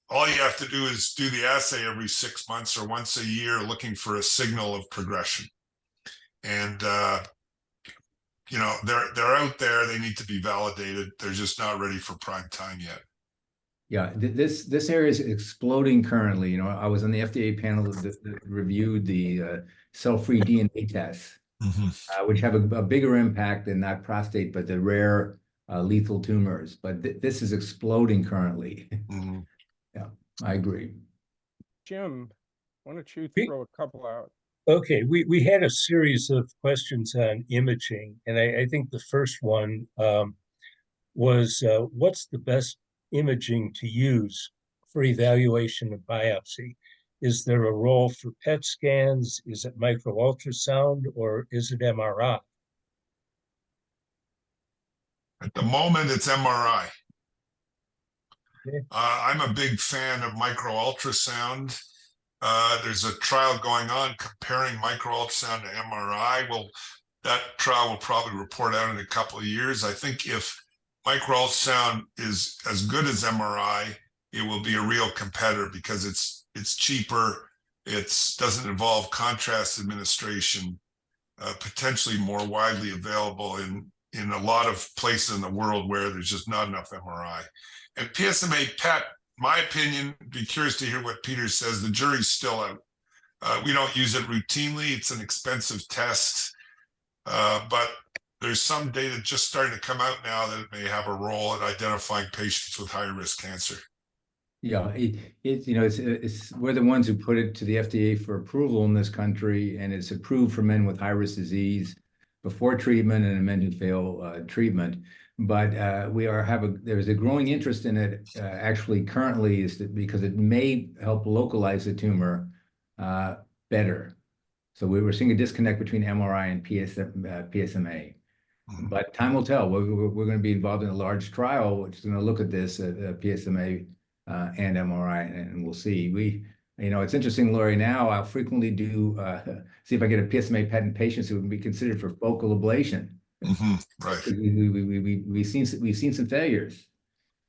all you have to do is do the assay every 6 months or once a year, looking for a signal of progression. And they're out there. They need to be validated. They're just not ready for prime time yet. Yeah, this area is exploding currently. I was on the FDA panel that reviewed the cell-free DNA tests, which have a bigger impact than not prostate, but the rare lethal tumors. But this is exploding currently. Yeah, I agree. Jim, why don't you throw a couple out? Okay, we had a series of questions on imaging, and I think the first one was what's the best imaging to use for evaluation of biopsy? Is there a role for PET scans? Is it micro-ultrasound, or is it MRI? At the moment, it's MRI. Okay. I'm a big fan of micro-ultrasound. There's a trial going on comparing micro-ultrasound to MRI. Well, that trial will probably report out in a couple of years. I think if micro-ultrasound is as good as MRI, it will be a real competitor because it's cheaper, it doesn't involve contrast administration, potentially more widely available in a lot of places in the world where there's just not enough MRI. And PSMA PET, my opinion, be curious to hear what Peter says, the jury's still out. We don't use it routinely, it's an expensive test, but there's some data just starting to come out now that it may have a role in identifying patients with high-risk cancer. Yeah, it's we're the ones who put it to the FDA for approval in this country, and it's approved for men with high-risk disease before treatment and men who fail treatment. But there's a growing interest in it actually currently because it may help localize the tumor better. So we were seeing a disconnect between MRI and PSMA. But time will tell. We're going to be involved in a large trial, which is going to look at this PSMA and MRI, and we'll see. It's interesting, Laurie. Now I'll frequently see if I get a PSMA PET in patients who would be considered for focal ablation. Right. We've seen some failures.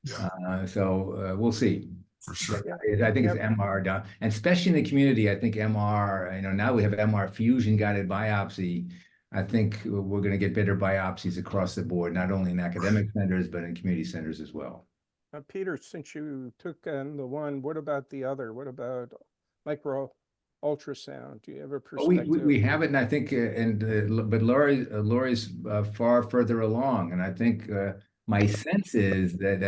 Yeah. So we'll see. For sure. I think it's MR done, and especially in the community. I think MR. Now we have MR fusion guided biopsy. I think we're going to get better biopsies across the board, not only in academic centers but in community centers as well. Peter, since you took on the one, what about the other? What about micro ultrasound? Do you have a perspective? We have it, and I think, but Laurie's far further along, and I think my sense is that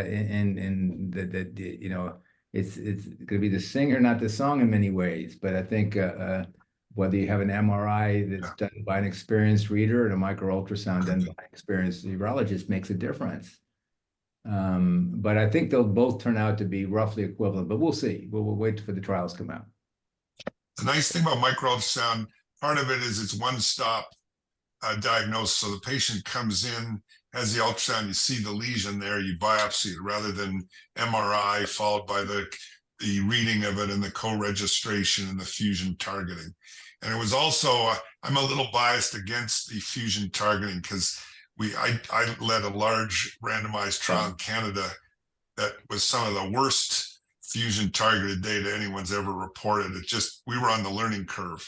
it's going to be the singer, not the song, in many ways. But I think whether you have an MRI that's done by an experienced reader and a micro ultrasound done by an experienced urologist makes a difference. But I think they'll both turn out to be roughly equivalent, but we'll see. We'll wait for the trials to come out. The nice thing about micro-ultrasound, part of it is it's one-stop diagnosis. So the patient comes in, has the ultrasound, you see the lesion there, you biopsy it, rather than MRI followed by the reading of it and the co-registration and the fusion targeting. And it was also, I'm a little biased against the fusion targeting because I led a large randomized trial in Canada that was some of the worst fusion targeted data anyone's ever reported. We were on the learning curve,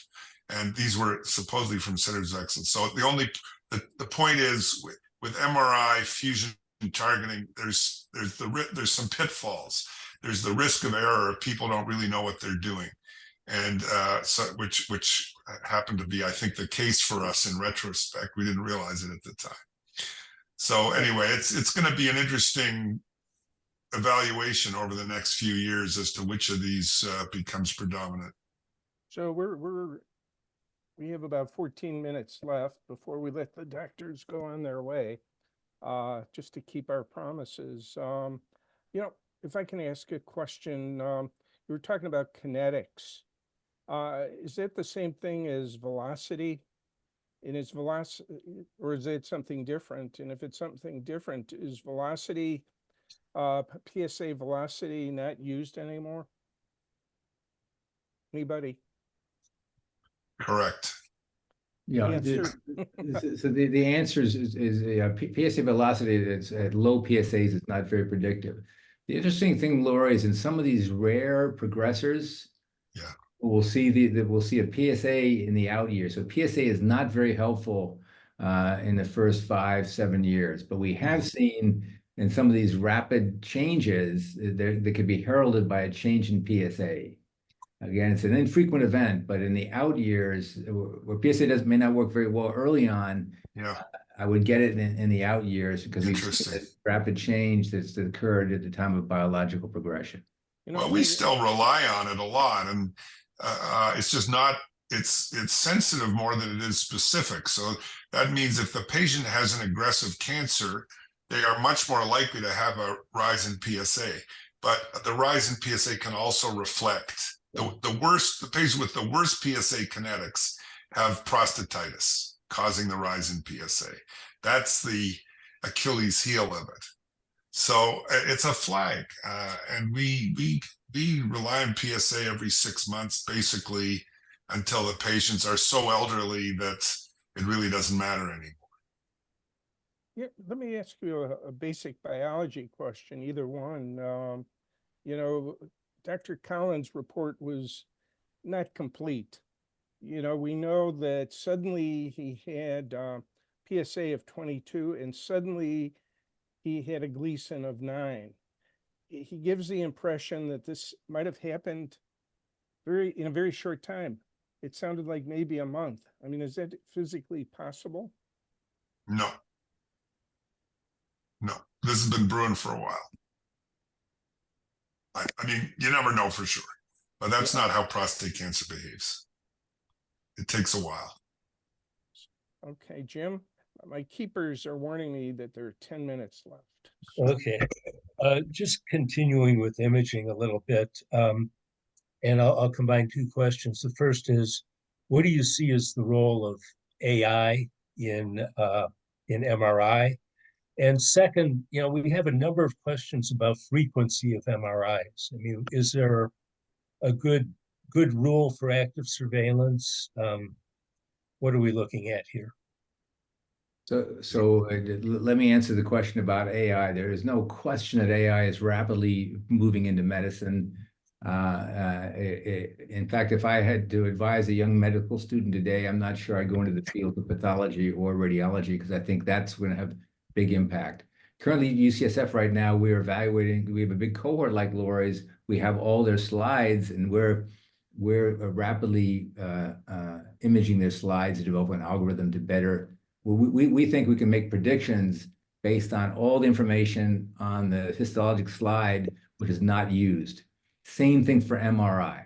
and these were supposedly from centers of excellence. So the point is with MRI fusion targeting, there's some pitfalls. There's the risk of error. People don't really know what they're doing, and which happened to be, I think, the case for us in retrospect. We didn't realize it at the time. So anyway, it's going to be an interesting evaluation over the next few years as to which of these becomes predominant. So we have about 14 minutes left before we let the doctors go on their way, just to keep our promises. If I can ask a question, you were talking about kinetics. Is that the same thing as velocity? And is velocity, or is it something different? And if it's something different, is velocity, PSA velocity, not used anymore? Anybody? Correct. Yeah. So the answer is PSA velocity that's at low PSAs is not very predictive. The interesting thing, Laurie, is in some of these rare progressors, we'll see a PSA in the out years. So PSA is not very helpful in the first 5-7 years, but we have seen in some of these rapid changes that could be heralded by a change in PSA. Again, it's an infrequent event, but in the out years, where PSA may not work very well early on, I would get it in the out years because we've seen this rapid change that's occurred at the time of biological progression. Well, we still rely on it a lot, and it's just not, it's sensitive more than it is specific. So that means if the patient has an aggressive cancer, they are much more likely to have a rise in PSA. But the rise in PSA can also reflect the patients with the worst PSA kinetics have prostatitis causing the rise in PSA. That's the Achilles heel of it. So it's a flag, and we rely on PSA every 6 months, basically, until the patients are so elderly that it really doesn't matter anymore. Yeah, let me ask you a basic biology question, either one. You know, Dr. Collins' report was not complete. You know, we know that suddenly he had PSA of 22 and suddenly he had a Gleason of 9. He gives the impression that this might have happened in a very short time. It sounded like maybe a month. I mean, is that physically possible? No. No, this has been brewing for a while. I mean, you never know for sure, but that's not how prostate cancer behaves. It takes a while. Okay, Jim, my keepers are warning me that there are 10 minutes left. Okay, just continuing with imaging a little bit, and I'll combine two questions. The first is, what do you see as the role of AI in MRI? And second, you know, we have a number of questions about frequency of MRIs. I mean, is there a good rule for active surveillance? What are we looking at here? So let me answer the question about AI. There is no question that AI is rapidly moving into medicine. In fact, if I had to advise a young medical student today, I'm not sure I'd go into the field of pathology or radiology because I think that's going to have big impact. Currently, at UCSF right now, we're evaluating, we have a big cohort like Laurie's. We have all their slides and we're rapidly imaging their slides to develop an algorithm to better. We think we can make predictions based on all the information on the histologic slide, which is not used. Same thing for MRI.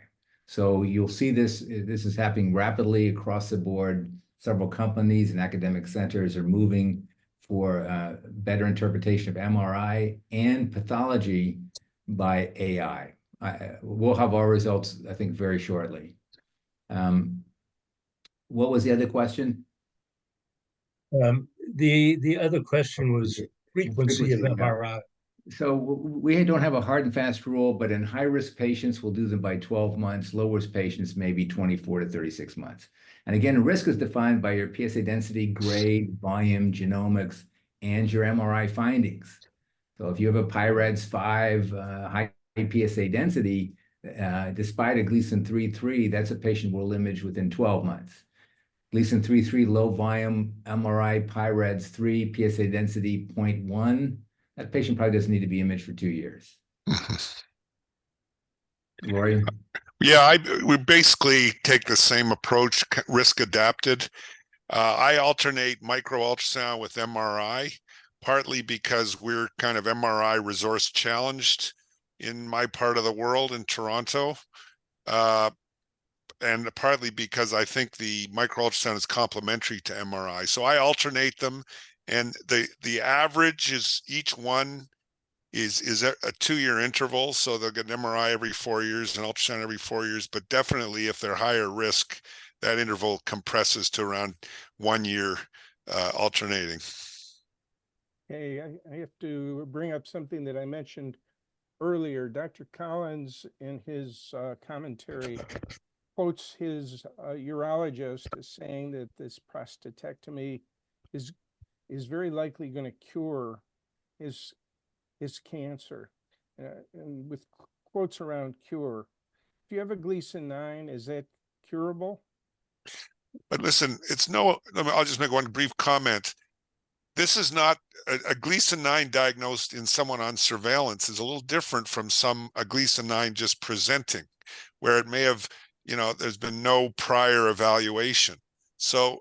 So you'll see this is happening rapidly across the board. Several companies and academic centers are moving for better interpretation of MRI and pathology by AI. We'll have our results, I think, very shortly. What was the other question? The other question was frequency of MRI. So we don't have a hard and fast rule, but in high-risk patients, we'll do them by 12 months. Low-risk patients, maybe 24 to 36 months. And again, risk is defined by your PSA density, grade, volume, genomics, and your MRI findings. So if you have a PIRADS 5 high PSA density, despite a Gleason 3.3, that's a patient we'll image within 12 months. Gleason 3.3 low volume, MRI, PIRADS 3, PSA density 0.1. That patient probably doesn't need to be imaged for 2 years. Laurie? Yeah, we basically take the same approach, risk adapted. I alternate micro ultrasound with MRI, partly because we're kind of MRI resource challenged in my part of the world in Toronto. And partly because I think the micro ultrasound is complementary to MRI. So I alternate them, and the average is each one is a 2-year interval. So they'll get an MRI every 4 years and ultrasound every 4 years. But definitely, if they're higher risk, that interval compresses to around 1 year alternating. Hey, I have to bring up something that I mentioned earlier. Dr. Collins, in his commentary, quotes his urologist as saying that this prostatectomy is very likely going to cure his cancer, and with quotes around cure. If you have a Gleason 9, is that curable? But listen, I'll just make one brief comment. This is not a Gleason 9 diagnosed in someone on surveillance is a little different from a Gleason 9 just presenting, where it may have, there's been no prior evaluation. So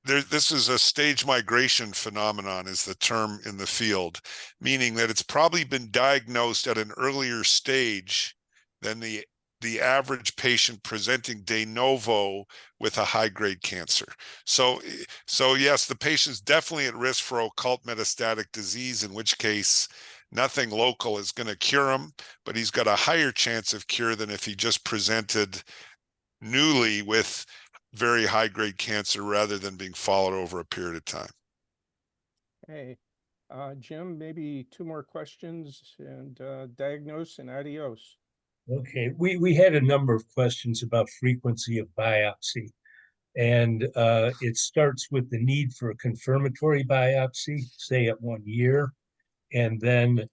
this is a stage migration phenomenon is the term in the field, meaning that it's probably been diagnosed at an earlier stage than the the average patient presenting de novo with a high-grade cancer. So yes, the patient's definitely at risk for occult metastatic disease, in which case nothing local is going to cure him, but he's got a higher chance of cure than if he just presented newly with very high-grade cancer rather than being followed over a period of time. Hey, Jim, maybe 2 more questions and diagnose and adios. Okay, we had a number of questions about frequency of biopsy, and it starts with the need for a confirmatory biopsy, say at 1 year, and then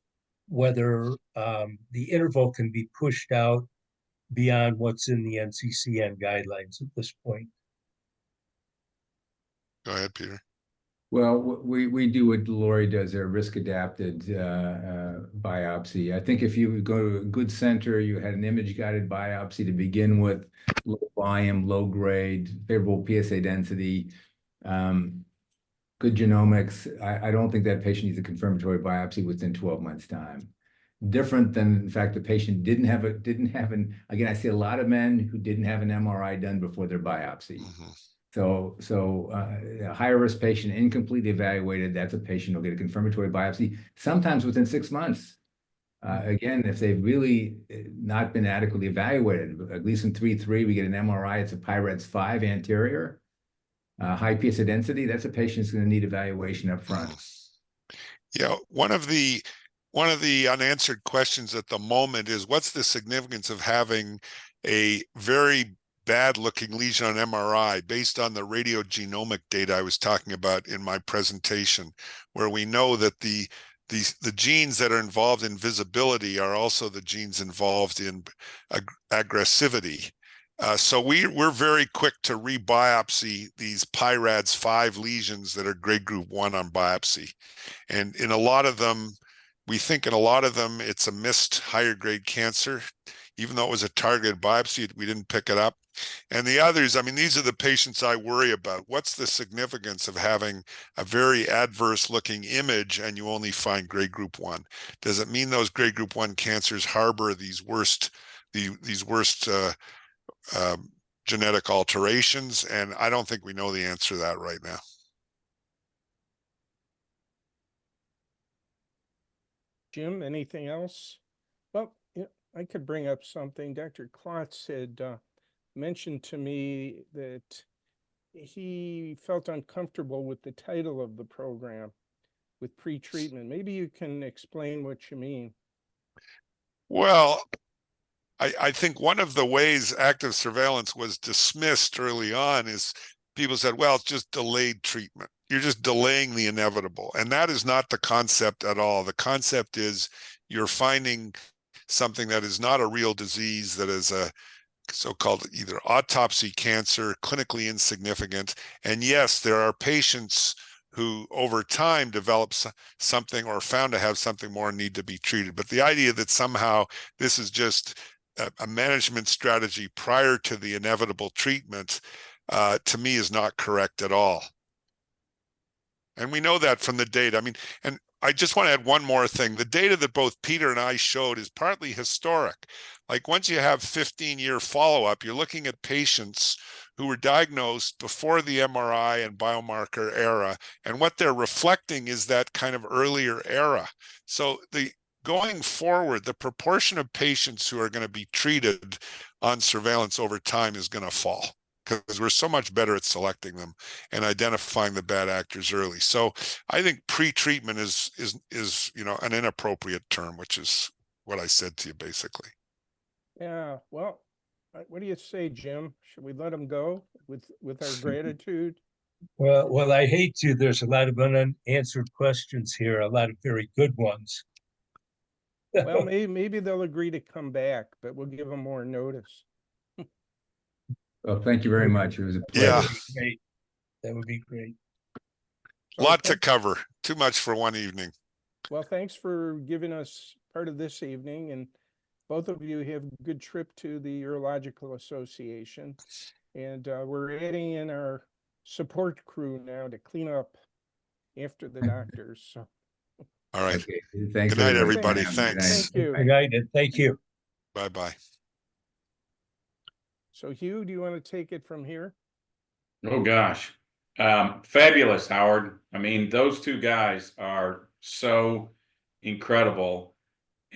whether the interval can be pushed out beyond what's in the NCCN guidelines at this point. Go ahead, Peter. Well, we do what Laurie does, a risk-adapted biopsy. I think if you go to a good center, you had an image-guided biopsy to begin with, low volume, low grade, favorable PSA density, good genomics. I don't think that patient needs a confirmatory biopsy within 12 months' time. Different than, in fact, the patient didn't have an, again, I see a lot of men who didn't have an MRI done before their biopsy. Mm-hmm. So a higher risk patient, incompletely evaluated, that's a patient who'll get a confirmatory biopsy, sometimes within 6 months. Again, if they've really not been adequately evaluated, at least in 3.3, we get an MRI, it's a PIRADS 5 anterior, high PSA density, that's a patient who's going to need evaluation up front. Yeah, one of the unanswered questions at the moment is, what's the significance of having a very bad-looking lesion on MRI based on the radiogenomic data I was talking about in my presentation, where we know that the genes that are involved in visibility are also the genes involved in aggressivity. So we're very quick to rebiopsy these PIRADS 5 lesions that are grade group 1 on biopsy. And in a lot of them, we think in a lot of them, it's a missed higher grade cancer. Even though it was a targeted biopsy, we didn't pick it up. And the others, I mean, these are the patients I worry about. What's the significance of having a very adverse looking image and you only find grade group 1? Does it mean those grade group 1 cancers harbor these worst genetic alterations? And I don't think we know the answer to that right now. Jim, anything else? Well, yeah, I could bring up something. Dr. Klotz had mentioned to me that he felt uncomfortable with the title of the program, with pre-treatment. Maybe you can explain what you mean. Well, I think one of the ways active surveillance was dismissed early on is people said, well, it's just delayed treatment. You're just delaying the inevitable. And that is not the concept at all. The concept is you're finding something that is not a real disease, that is a so-called either autopsy cancer, clinically insignificant. And yes, there are patients who over time develop something or found to have something more and need to be treated. But the idea that somehow this is just a management strategy prior to the inevitable treatment, to me, is not correct at all. And we know that from the data. I mean, and I just want to add one more thing. The data that both Peter and I showed is partly historic. Like once you have 15-year follow-up, you're looking at patients who were diagnosed before the MRI and biomarker era. And what they're reflecting is that kind of earlier era. So going forward, the proportion of patients who are going to be treated on surveillance over time is going to fall, because we're so much better at selecting them and identifying the bad actors early. So I think pre-treatment is an inappropriate term, which is what I said to you basically. Yeah, well, what do you say, Jim? Should we let him go with our gratitude? Well, I hate to. There's a lot of unanswered questions here, a lot of very good ones. Well, maybe they'll agree to come back, but we'll give them more notice. Well, thank you very much. It was a pleasure. Yeah. That would be great. That would be great. A lot to cover. Too much for one evening. Well, thanks for giving us part of this evening, and both of you have a good trip to the Urological Association. And we're adding in our support crew now to clean up after the doctors. So. All right. Okay. Thanks. Good night, everybody. Thanks. Thank you. Good night, and thank you. Bye-bye. So Hugh, do you want to take it from here? Oh gosh. Fabulous, Howard. I mean, those two guys are so incredible,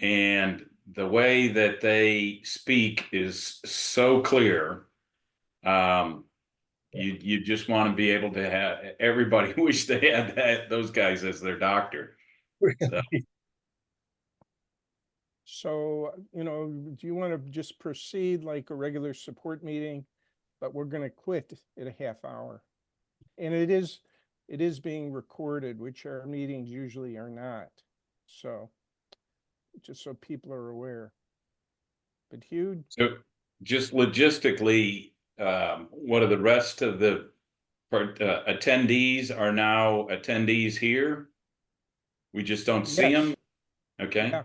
and the way that they speak is so clear. You just want to be able to have everybody wish they had those guys as their doctor. So, do you want to just proceed like a regular support meeting, but we're going to quit at a half hour? And it is being recorded, which our meetings usually are not. So just so people are aware. But Hugh? So just logistically, what are the rest of the attendees are now attendees here? We just don't see them? Okay. Yeah.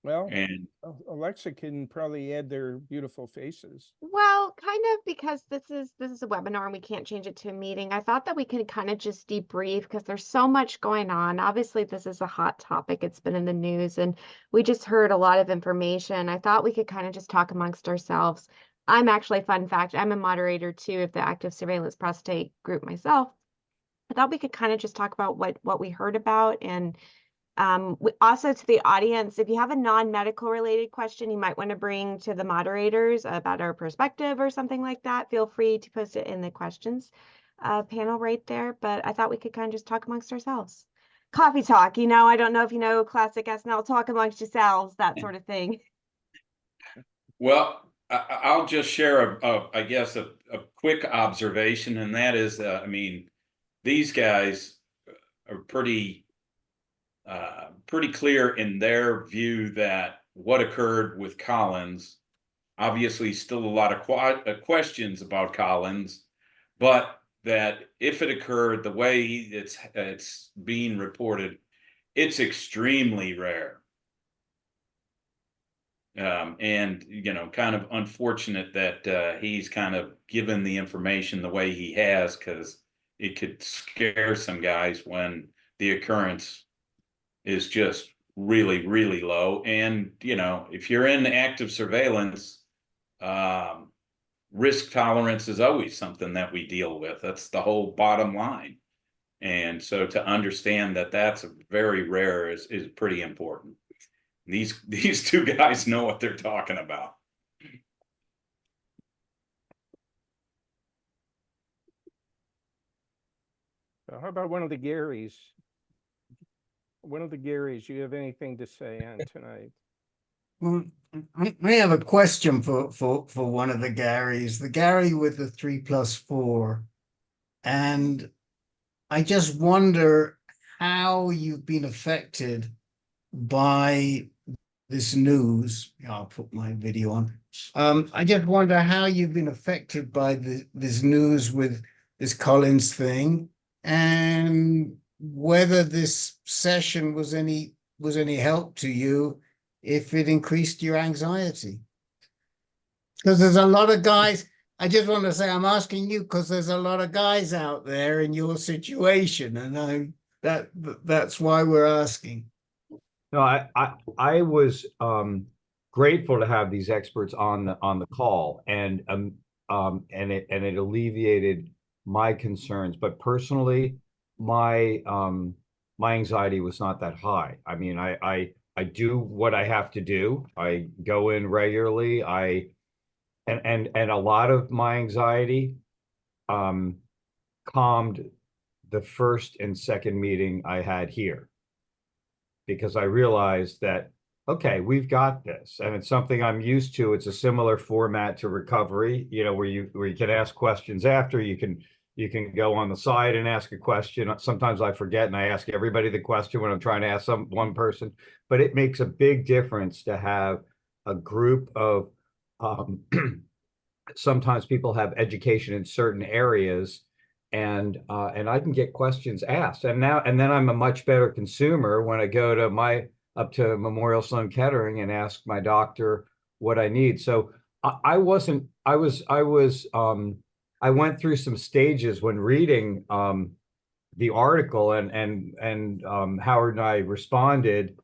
Well, and Alexa can probably add their beautiful faces. Well, kind of, because this is a webinar and we can't change it to a meeting. I thought that we could kind of just debrief because there's so much going on. Obviously, this is a hot topic. It's been in the news and we just heard a lot of information. I thought we could kind of just talk amongst ourselves. I'm actually, fun fact, I'm a moderator too of the active surveillance prostate group myself. I thought we could kind of just talk about what we heard about, and also to the audience, if you have a non-medical related question you might want to bring to the moderators about our perspective or something like that, feel free to post it in the questions panel right there. But I thought we could kind of just talk amongst ourselves. Coffee talk, I don't know if you know classic SNL, talk amongst yourselves, that sort of thing. Well, I'll just share I guess a quick observation, and that is, I mean, these guys are pretty clear in their view that what occurred with Collins, obviously still a lot of questions about Collins, but that if it occurred the way it's being reported, it's extremely rare. And, kind of unfortunate that he's kind of given the information the way he has, because it could scare some guys when the occurrence is just really, really low. And, if you're in active surveillance, risk tolerance is always something that we deal with. That's the whole bottom line. And so to understand that that's very rare is pretty important. These two guys know what they're talking about. So how about one of the Garys? One of the Garys, you have anything to say on tonight? Well, I have a question for one of the Garys, the Gary with the 3+4. And I just wonder how you've been affected by this news. I'll put my video on. I just wonder how you've been affected by this news with this Collins thing, and whether this session was any help to you, if it increased your anxiety. Because there's a lot of guys, I just want to say, I'm asking you because there's a lot of guys out there in your situation, and that's why we're asking. No, I was grateful to have these experts on the call, and it alleviated my concerns. But personally, my anxiety was not that high. I mean, I do what I have to do. I go in regularly. And a lot of my anxiety calmed the first and second meeting I had here, because I realized that, okay, we've got this, and it's something I'm used to. It's a similar format to recovery, where you can ask questions after. You can go on the side and ask a question. Sometimes I forget and I ask everybody the question when I'm trying to ask one person. But it makes a big difference to have a group of sometimes people have education in certain areas, and I can get questions asked. And then I'm a much better consumer when I go to up to Memorial Sloan Kettering and ask my doctor what I need. So I went through some stages when reading the article, and Howard and I responded.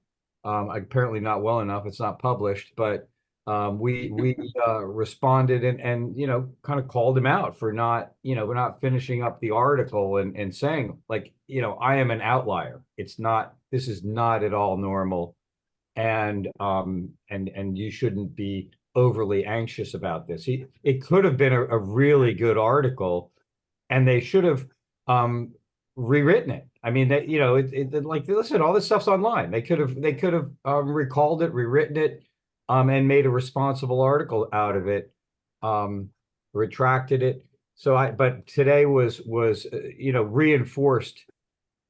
Apparently not well enough. It's not published, but We responded and kind of called him out for not we're not finishing up the article and saying, like, I am an outlier. This is not at all normal, and you shouldn't be overly anxious about this. It could have been a really good article, and they should have rewritten it. I mean, that like, listen, all this stuff's online. They could have recalled it, rewritten it, and made a responsible article out of it, retracted it. But today was reinforced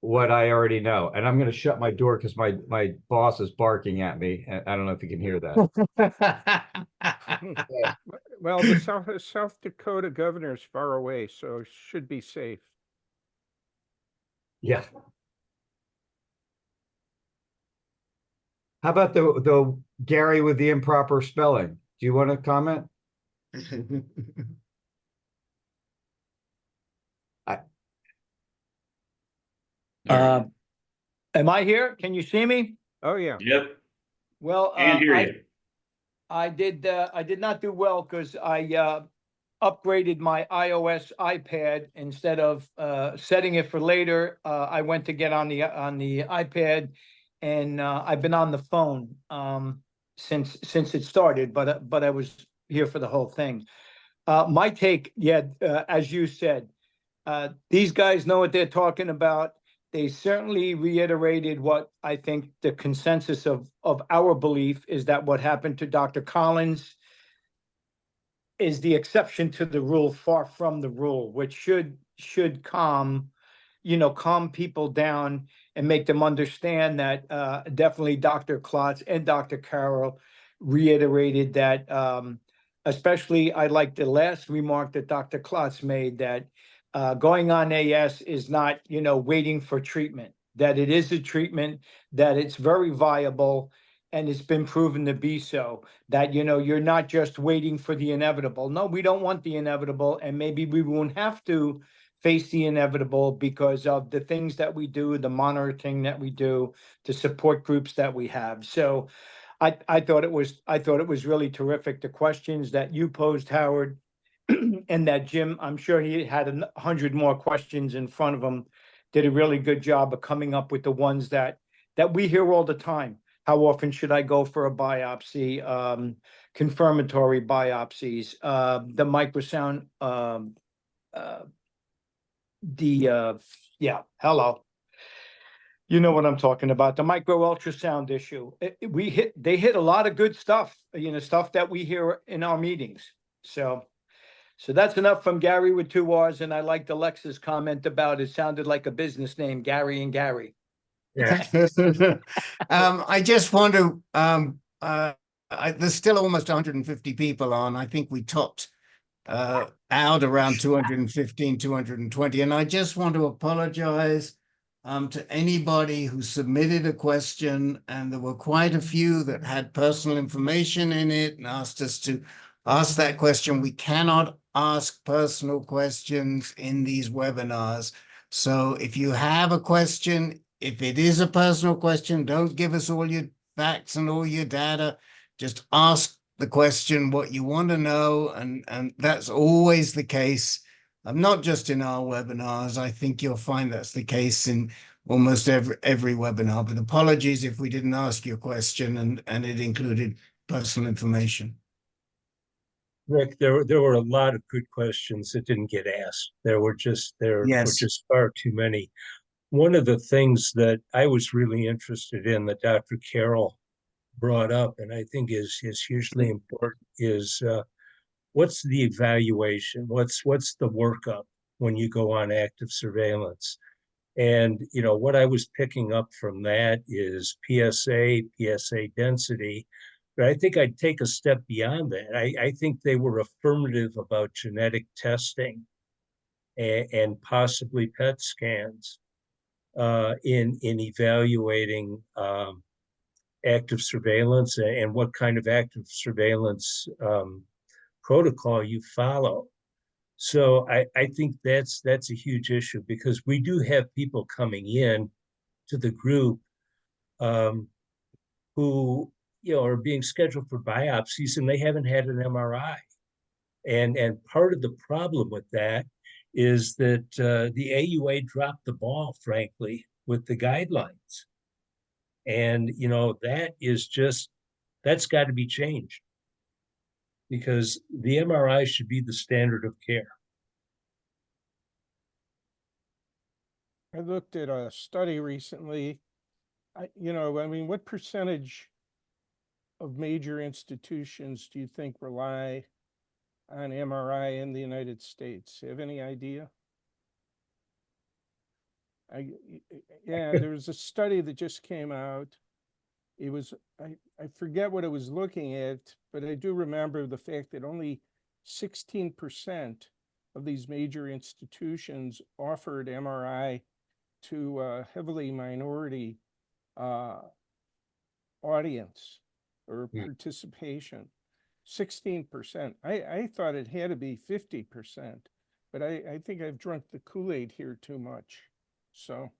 what I already know. And I'm going to shut my door because my boss is barking at me. I don't know if you can hear that. Well, the South Dakota governor is far away, so should be safe. Yeah. How about the Gary with the improper spelling? Do you want to comment? Am I here? Can you see me? Oh yeah. Yep. Well, Can't hear you. I did not do well because I upgraded my iOS iPad. Instead of setting it for later, I went to get on the iPad, and I've been on the phone since it started, but I was here for the whole thing. My take, as you said, these guys know what they're talking about. They certainly reiterated what I think the consensus of our belief is, that what happened to Dr. Collins is the exception to the rule, far from the rule, which should calm people down and make them understand that definitely Dr. Klotz and Dr. Carroll reiterated that, especially I like the last remark that Dr. Klotz made, that going on AS is not, waiting for treatment, that it is a treatment, that it's very viable, and it's been proven to be so, that, you're not just waiting for the inevitable. No, we don't want the inevitable, and maybe we won't have to face the inevitable because of the things that we do, the monitoring that we do, the support groups that we have. So I thought it was really terrific, the questions that you posed, Howard, and that Jim, I'm sure he had 100 more questions in front of him, did a really good job of coming up with the ones that we hear all the time. How often should I go for a biopsy? Confirmatory biopsies, the microsound, hello. You know what I'm talking about, the micro ultrasound issue. They hit a lot of good stuff, stuff that we hear in our meetings. So that's enough from Gary with 2 R's, and I liked Alexa's comment about it sounded like a business name, Gary and Gary. Yeah. I just want to, there's still almost 150 people on. I think we topped out around 215, 220. And I just want to apologize to anybody who submitted a question, and there were quite a few that had personal information in it and asked us to ask that question. We cannot ask personal questions in these webinars. So if you have a question, if it is a personal question, don't give us all your facts and all your data. Just ask the question what you want to know, and that's always the case. Not just in our webinars. I think you'll find that's the case in almost every webinar. But apologies if we didn't ask your question and it included personal information. Rick, there were a lot of good questions that didn't get asked. There were just far too many. One of the things that I was really interested in that Dr. Carroll brought up, and I think is hugely important, is what's the evaluation? What's the workup when you go on active surveillance? And what I was picking up from that is PSA density. But I think I'd take a step beyond that. I think they were affirmative about genetic testing and possibly PET scans in evaluating active surveillance and what kind of active surveillance protocol you follow. So I think that's a huge issue, because we do have people coming in to the group who are being scheduled for biopsies and they haven't had an MRI. And part of the problem with that is that the AUA dropped the ball, frankly, with the guidelines. And, that's got to be changed, because the MRI should be the standard of care. I looked at a study recently. What percentage of major institutions do you think rely on MRI in the United States? You have any idea? There was a study that just came out. It was, I forget what it was looking at, but I do remember the fact that only 16% of these major institutions offered MRI to a heavily minority audience or participation. 16%. I thought it had to be 50%, but I think I've drunk the Kool-Aid here too much. So,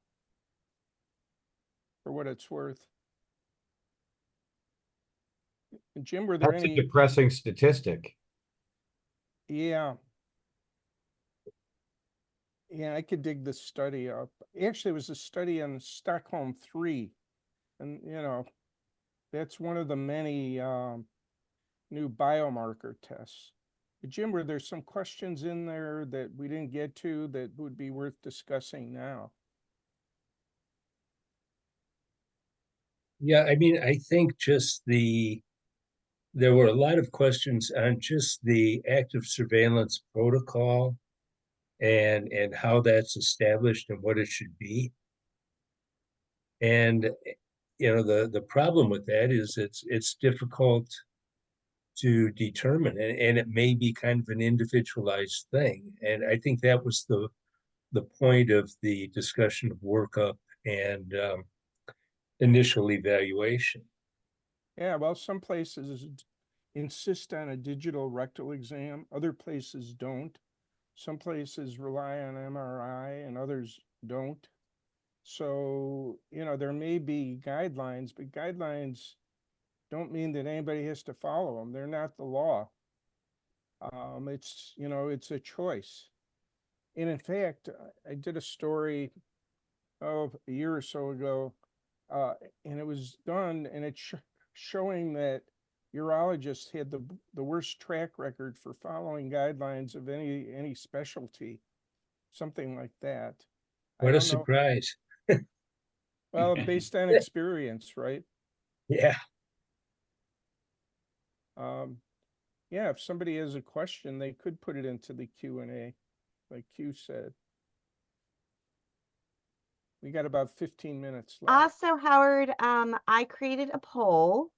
for what it's worth. And Jim, were there That's any? a depressing statistic. Yeah. Yeah, I could dig this study up. Actually, it was a study on Stockholm 3. And, that's one of the many new biomarker tests. But Jim, were there some questions in there that we didn't get to that would be worth discussing now? Yeah, I think there were a lot of questions on just the active surveillance protocol and how that's established and what it should be. And the problem with that is it's difficult to determine, and it may be kind of an individualized thing. And I think that was the point of the discussion of workup and initial evaluation. Yeah, well, some places insist on a digital rectal exam, other places don't. Some places rely on MRI and others don't. So, there may be guidelines, but guidelines don't mean that anybody has to follow them. They're not the law. It's a choice. And in fact, I did a story a year or so ago, and it was done, and it's showing that urologists had the worst track record for following guidelines of any specialty, something like that. What a surprise. Well, based on experience, right? Yeah. Yeah, if somebody has a question, they could put it into the Q&A, like Q said. We got about 15 minutes left. Also, Howard, I created a poll.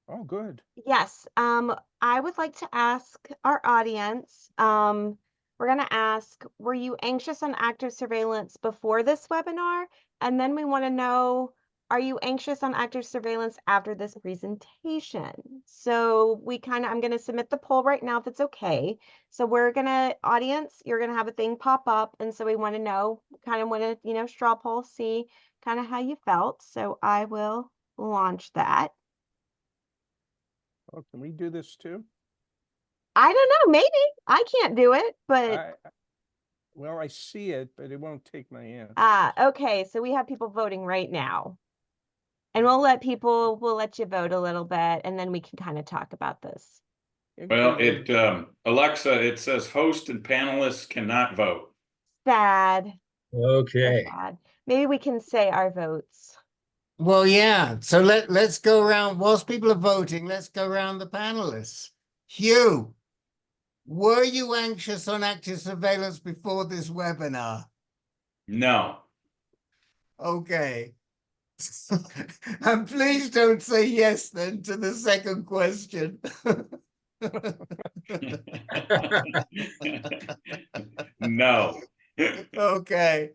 Oh, good. Yes. I would like to ask our audience, we're going to ask, were you anxious on active surveillance before this webinar? And then we want to know, are you anxious on active surveillance after this presentation? So I'm going to submit the poll right now if it's okay. So audience, you're going to have a thing pop up. And so we want to know, straw poll, see kind of how you felt. So I will launch that. Oh, can we do this too? I don't know, maybe. I can't do it, but well, I see it, but it won't take my answer. Okay, so we have people voting right now. And we'll let you vote a little bit, and then we can kind of talk about this. Well, Alexa, it says host and panelists cannot vote. Sad. Okay. So sad. Maybe we can say our votes. Well, yeah. So let's go around. Whilst people are voting, let's go around the panelists. Hugh, were you anxious on active surveillance before this webinar? No. Okay. And please don't say yes then to the second question. No. Okay.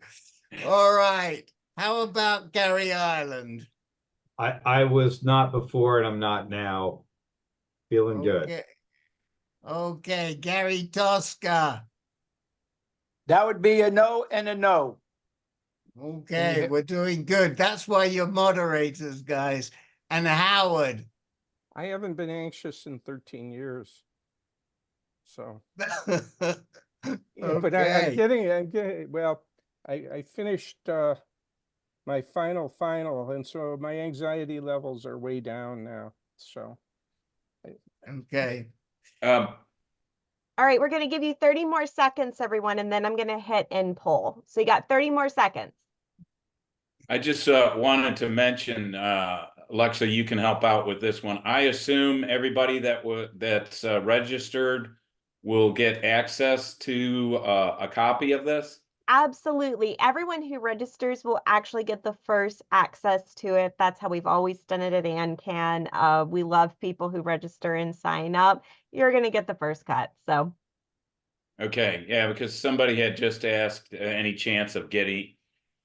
All right. How about Gary Ireland? I was not before and I'm not now. Feeling good. Okay, Gary Tosca. That would be a no and a no. Okay, we're doing good. That's why you're moderators, guys. and Howard. I haven't been anxious in 13 years. So, yeah, but I'm getting, well, I finished my final, and so my anxiety levels are way down now. So, Okay. All right, we're going to give you 30 more seconds, everyone, and then I'm going to hit end poll. So you got 30 more seconds. I just wanted to mention, Alexa, you can help out with this one. I assume everybody that's registered will get access to a copy of this? Absolutely. Everyone who registers will actually get the first access to it. That's how we've always done it at AnCan. We love people who register and sign up. You're going to get the first cut. So. Okay, yeah, because somebody had just asked any chance of getting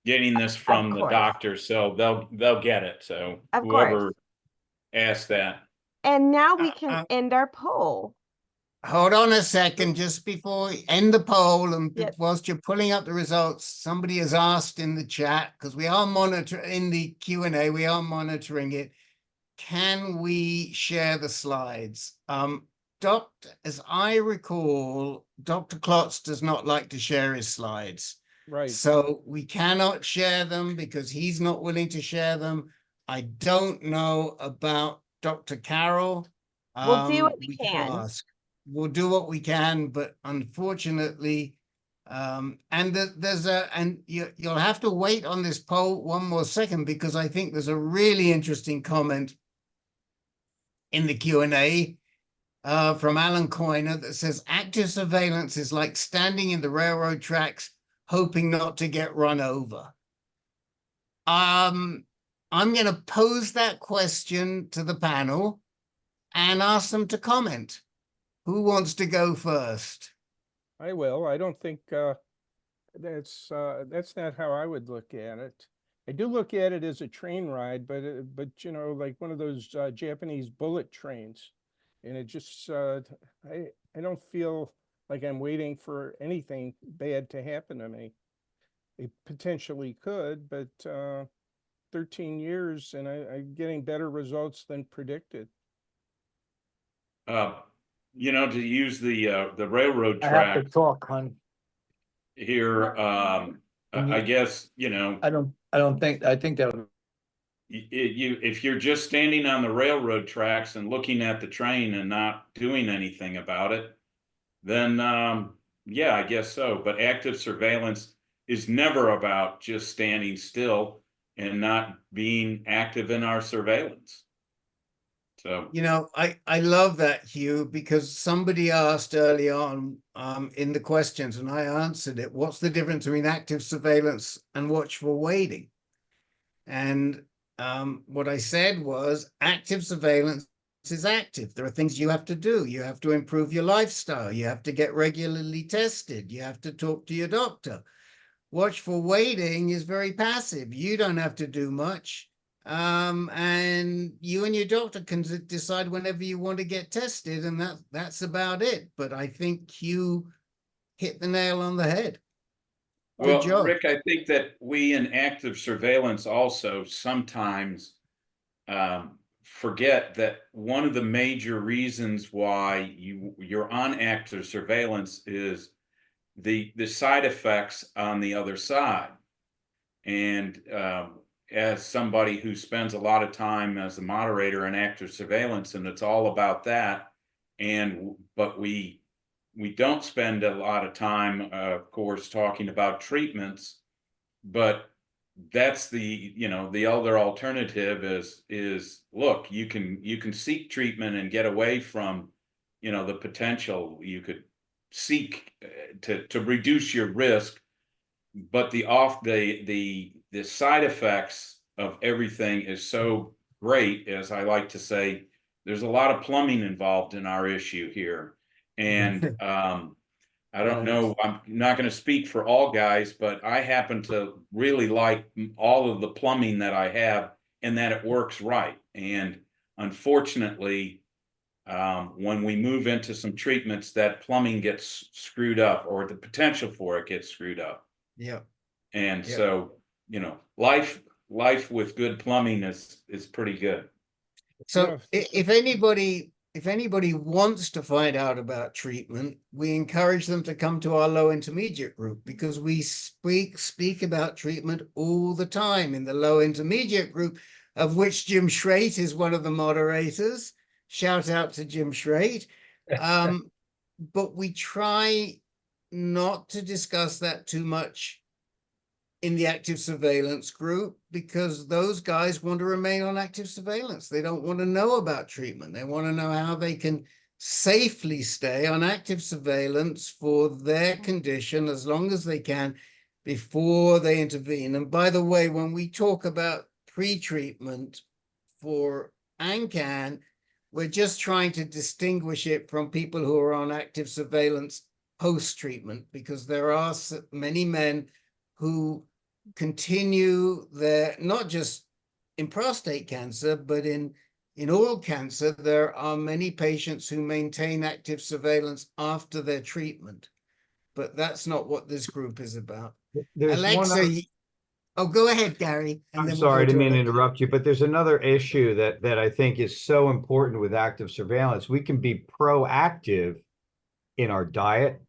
this from the doctor, so they'll get it. So whoever asked that. And now we can end our poll. Hold on a second, just before we end the poll, and whilst you're pulling up the results, somebody has asked in the chat, because we are monitoring in the Q&A, we are monitoring it. Can we share the slides? As I recall, Dr. Klotz does not like to share his slides. right. So we cannot share them because he's not willing to share them. I don't know about Dr. Carroll. We'll do what we can. Ask. We'll do what we can, but unfortunately, and you'll have to wait on this poll one more second, because I think there's a really interesting comment in the Q&A from Alan Coyner that says active surveillance is like standing in the railroad tracks hoping not to get run over. I'm going to pose that question to the panel and ask them to comment. Who wants to go first? I will. I don't think that's not how I would look at it. I do look at it as a train ride, but you know, like one of those Japanese bullet trains, and it just I don't feel like I'm waiting for anything bad to happen to me. It potentially could, but 13 years and I'm getting better results than predicted. You know, to use the railroad I track have to talk, hon. here, I guess, you know, I think that if you're just standing on the railroad tracks and looking at the train and not doing anything about it, then yeah, I guess so. But active surveillance is never about just standing still and not being active in our surveillance. So, you know, I love that, Hugh, because somebody asked early on in the questions, and I answered it. What's the difference between active surveillance and watchful waiting? And what I said was active surveillance is active. There are things you have to do. You have to improve your lifestyle. You have to get regularly tested. You have to talk to your doctor. Watchful waiting is very passive. You don't have to do much. And you and your doctor can decide whenever you want to get tested, and that's about it. But I think you hit the nail on the head. well, Rick, I think that we in active surveillance also sometimes forget that one of the major reasons why you're on active surveillance is the side effects on the other side. And as somebody who spends a lot of time as a moderator in active surveillance, and it's all about that, but we don't spend a lot of time, of course, talking about treatments, but that's the other alternative is look, you can seek treatment and get away from, the potential. You could seek to reduce your risk, but the side effects of everything is so great. As I like to say, there's a lot of plumbing involved in our issue here. And I don't know, I'm not going to speak for all guys, but I happen to really like all of the plumbing that I have, and that it works right. And unfortunately, when we move into some treatments, that plumbing gets screwed up, or the potential for it gets screwed up. Yeah. And so, life with good plumbing is pretty good. So if anybody wants to find out about treatment, we encourage them to come to our low intermediate group, because we speak about treatment all the time in the low intermediate group, of which Jim Schrate is one of the moderators. Shout out to Jim Schrate. But we try not to discuss that too much in the active surveillance group, because those guys want to remain on active surveillance. They don't want to know about treatment. They want to know how they can safely stay on active surveillance for their condition as long as they can before they intervene. And by the way, when we talk about pre-treatment for AnCan, we're just trying to distinguish it from people who are on active surveillance post-treatment, because there are many men who continue their, not just in prostate cancer, but in oral cancer, there are many patients who maintain active surveillance after their treatment. But that's not what this group is about. There's Alexa, oh, go ahead, Gary. And I'm then sorry, I didn't mean to Alexa. interrupt you, but there's another issue that I think is so important with active surveillance. We can be proactive in our diet.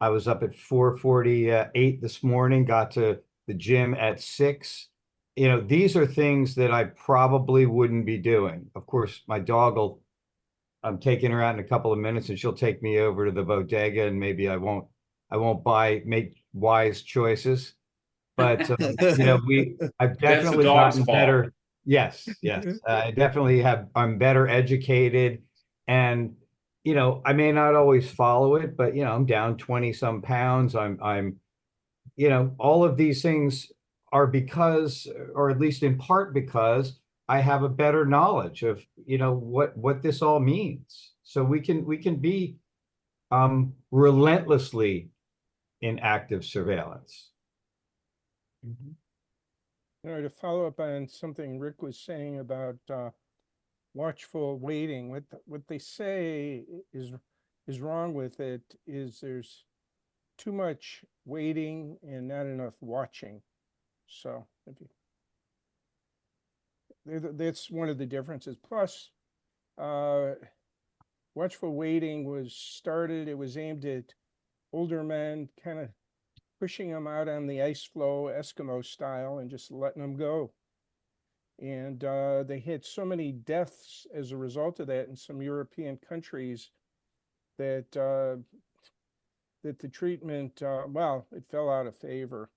I was up at 4:48 this morning, got to the gym at 6. You know, these are things that I probably wouldn't be doing. Of course, my dog I'm taking her out in a couple of minutes and she'll take me over to the bodega, and maybe I won't make wise choices. But you know, I've definitely gotten better. Yes, I definitely I'm better educated, and you know, I may not always follow it, but you know, I'm down 20 some pounds. I'm you know, all of these things are because, or at least in part because, I have a better knowledge of, you know, what this all means. So we can be relentlessly in active surveillance. You know, to follow up on something Rick was saying about watchful waiting, what they say is wrong with it is there's too much waiting and not enough watching. So that's one of the differences. Plus, watchful waiting was started, it was aimed at older men, kind of pushing them out on the ice floe, Eskimo style, and just letting them go. And they had so many deaths as a result of that in some European countries that that the treatment, well, it fell out of favor.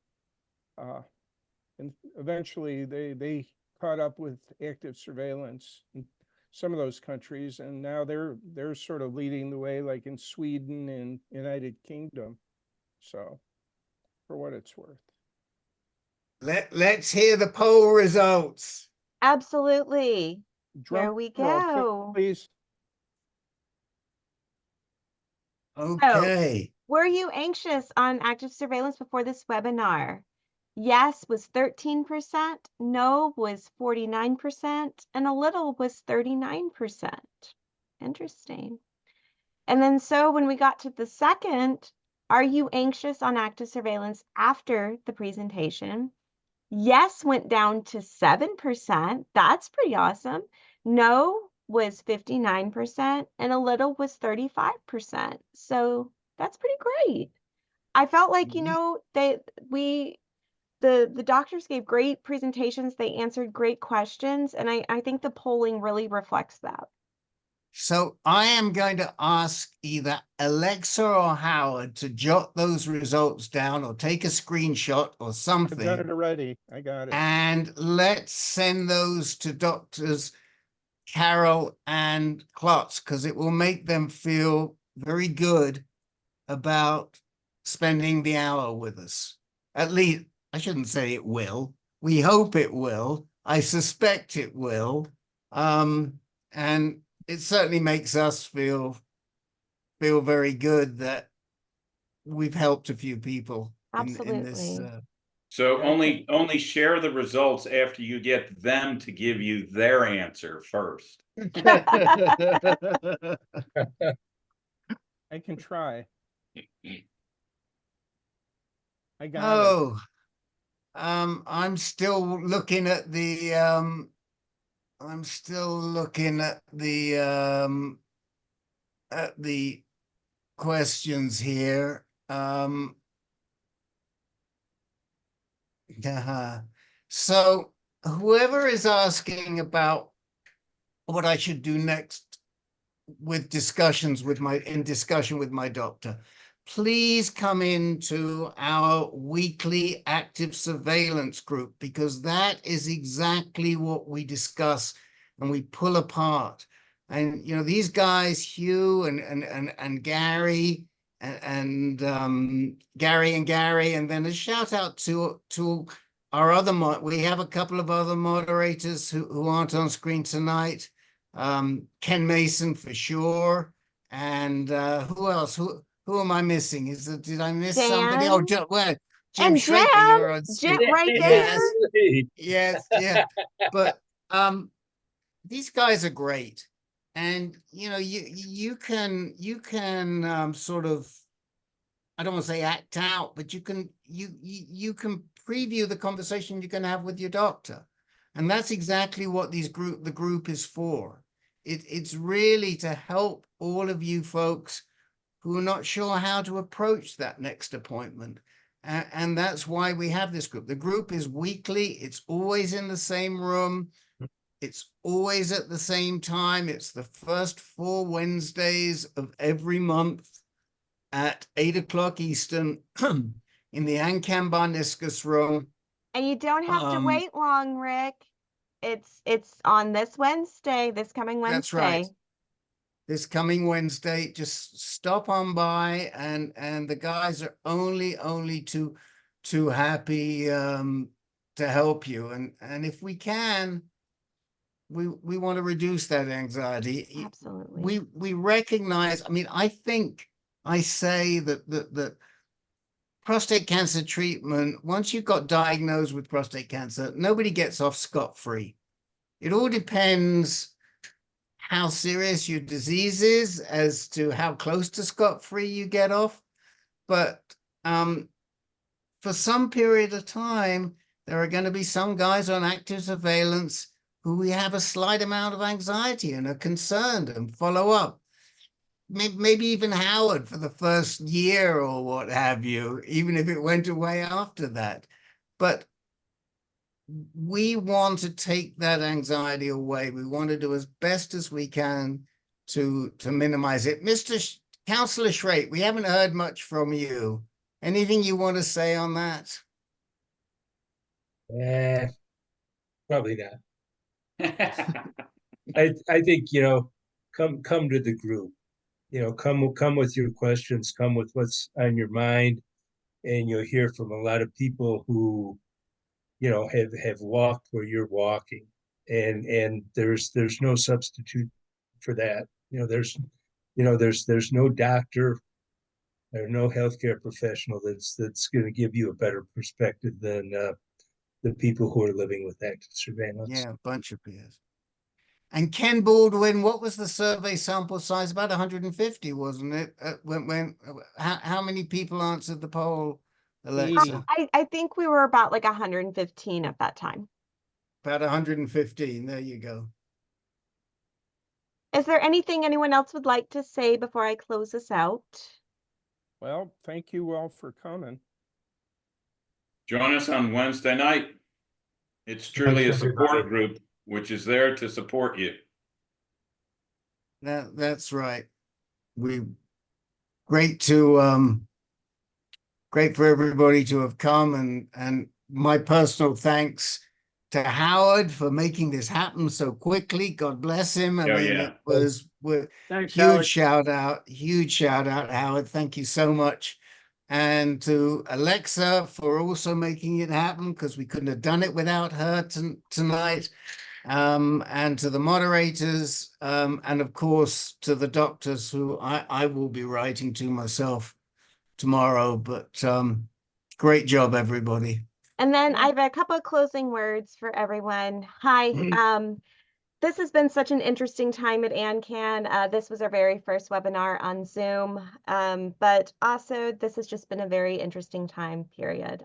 And eventually they caught up with active surveillance in some of those countries, and now they're sort of leading the way, like in Sweden and United Kingdom. So, for what it's worth. Let's hear the poll results. Absolutely. Drum Here we roll, go. please. Okay. Were you anxious on active surveillance before this webinar? Yes was 13%, no was 49%, and a little was 39%. Interesting. And then so when we got to the second, are you anxious on active surveillance after the presentation? Yes went down to 7%. That's pretty awesome. No was 59%, and a little was 35%. So that's pretty great. I felt like, you know, the doctors gave great presentations. They answered great questions, and I think the polling really reflects that. So I am going to ask either Alexa or Howard to jot those results down or take a screenshot or something. I've done it already. I got it. And let's send those to Doctors Carroll and Klotz, because it will make them feel very good about spending the hour with us. At least, I shouldn't say it will. We hope it will. I suspect it will. And it certainly makes us feel very good that we've helped a few people in this. So only share the results after you get them to give you their answer first. I can try. I got it. I'm still looking at the I'm still looking at the questions here. So whoever is asking about what I should do next with discussion with my doctor, please come into our weekly active surveillance group, because that is exactly what we discuss and we pull apart. And you know, these guys, Hugh and Gary and Gary, and then a shout out to our other we have a couple of other moderators who aren't on screen tonight. Ken Mason for sure, and who else? Who am I missing? Did I miss somebody? Oh, Jim and Schrader, you're on Jim screen. right Yes, there. yes, yeah. But these guys are great, and you know, you can sort of, I don't want to say act out, but you can preview the conversation you can have with your doctor. And that's exactly what the group is for. It's really to help all of you folks who are not sure how to approach that next appointment. And that's why we have this group. The group is weekly. It's always in the same room. It's always at the same time. It's the first 4 Wednesdays of every month at 8 o'clock Eastern in the AnCan Barniscus room. And you don't have to wait long, Rick. It's on this Wednesday, this coming Wednesday. That's right. This coming Wednesday, just stop on by, and the guys are only too happy to help you. And if we can, we want to reduce that anxiety. Absolutely. We recognize, I mean, I think I say that prostate cancer treatment, once you've got diagnosed with prostate cancer, nobody gets off scot-free. It all depends how serious your disease is as to how close to scot-free you get off. But for some period of time, there are going to be some guys on active surveillance who we have a slight amount of anxiety and are concerned and follow up. Maybe even Howard for the first year or what have you, even if it went away after that. But we want to take that anxiety away. We want to do as best as we can to minimize it. Mr. Councillor Schrate, we haven't heard much from you. Anything you want to say on that? Probably not. I think, you know, come to the group. You know, come with your questions, come with what's on your mind, and you'll hear from a lot of people who, you know, have walked where you're walking, and there's no substitute for that. You know, there's no doctor or no healthcare professional that's going to give you a better perspective than the people who are living with active surveillance. Yeah, a bunch of peers. And Ken Baldwin, what was the survey sample size? About 150, wasn't it? How many people answered the poll, Alexa? I think we were about like 115 at that time. About 115. There you go. Is there anything anyone else would like to say before I close this out? Well, thank you all for coming. Join us on Wednesday night. It's truly a support group, which is there to support you. That's right. Great for everybody to have come, and my personal thanks to Howard for making this happen so quickly. God bless him. I mean, it was huge shout out, Howard. Thank you so much. And to Alexa for also making it happen, because we couldn't have done it without her tonight. And to the moderators, and of course to the doctors who I will be writing to myself tomorrow. But great job, everybody. And then I have a couple of closing words for everyone. Hi, this has been such an interesting time at AnCan. This was our very first webinar on Zoom, but also this has just been a very interesting time period.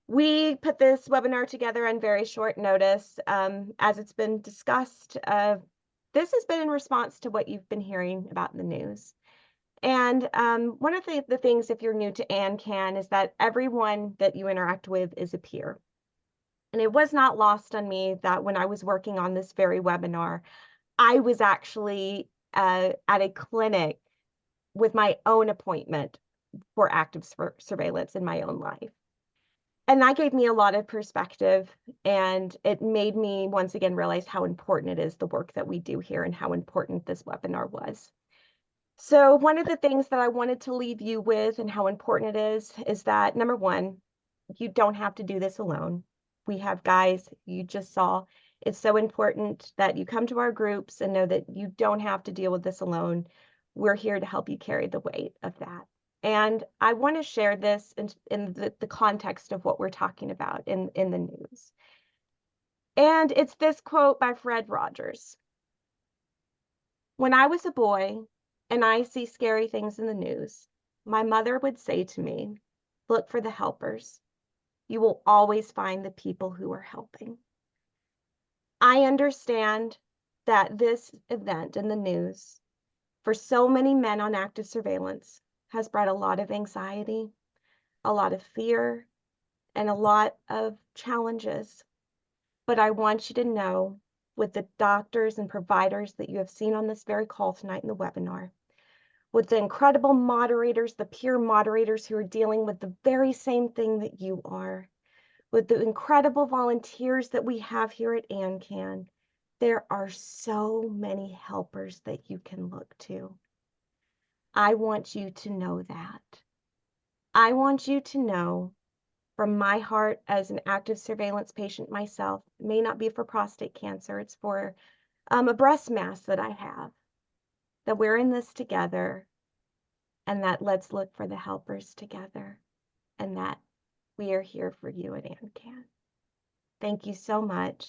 We put this webinar together on very short notice. As it's been discussed, this has been in response to what you've been hearing about in the news. And one of the things, if you're new to AnCan, is that everyone that you interact with is a peer. And it was not lost on me that when I was working on this very webinar, I was actually at a clinic with my own appointment for active surveillance in my own life. And that gave me a lot of perspective, and it made me once again realize how important it is, the work that we do here, and how important this webinar was. So one of the things that I wanted to leave you with and how important it is that, number one, you don't have to do this alone. We have guys you just saw. It's so important that you come to our groups and know that you don't have to deal with this alone. We're here to help you carry the weight of that. And I want to share this in the context of what we're talking about in the news. And it's this quote by Fred Rogers. When I was a boy and I see scary things in the news, my mother would say to me, look for the helpers. You will always find the people who are helping. I understand that this event in the news, for so many men on active surveillance, has brought a lot of anxiety, a lot of fear, and a lot of challenges. But I want you to know, with the doctors and providers that you have seen on this very call tonight in the webinar, with the incredible moderators, the peer moderators who are dealing with the very same thing that you are, with the incredible volunteers that we have here at AnCan, there are so many helpers that you can look to. I want you to know that. I want you to know from my heart as an active surveillance patient myself, it may not be for prostate cancer, it's for a breast mass that I have, that we're in this together, and that let's look for the helpers together, and that we are here for you at AnCan. Thank you so much.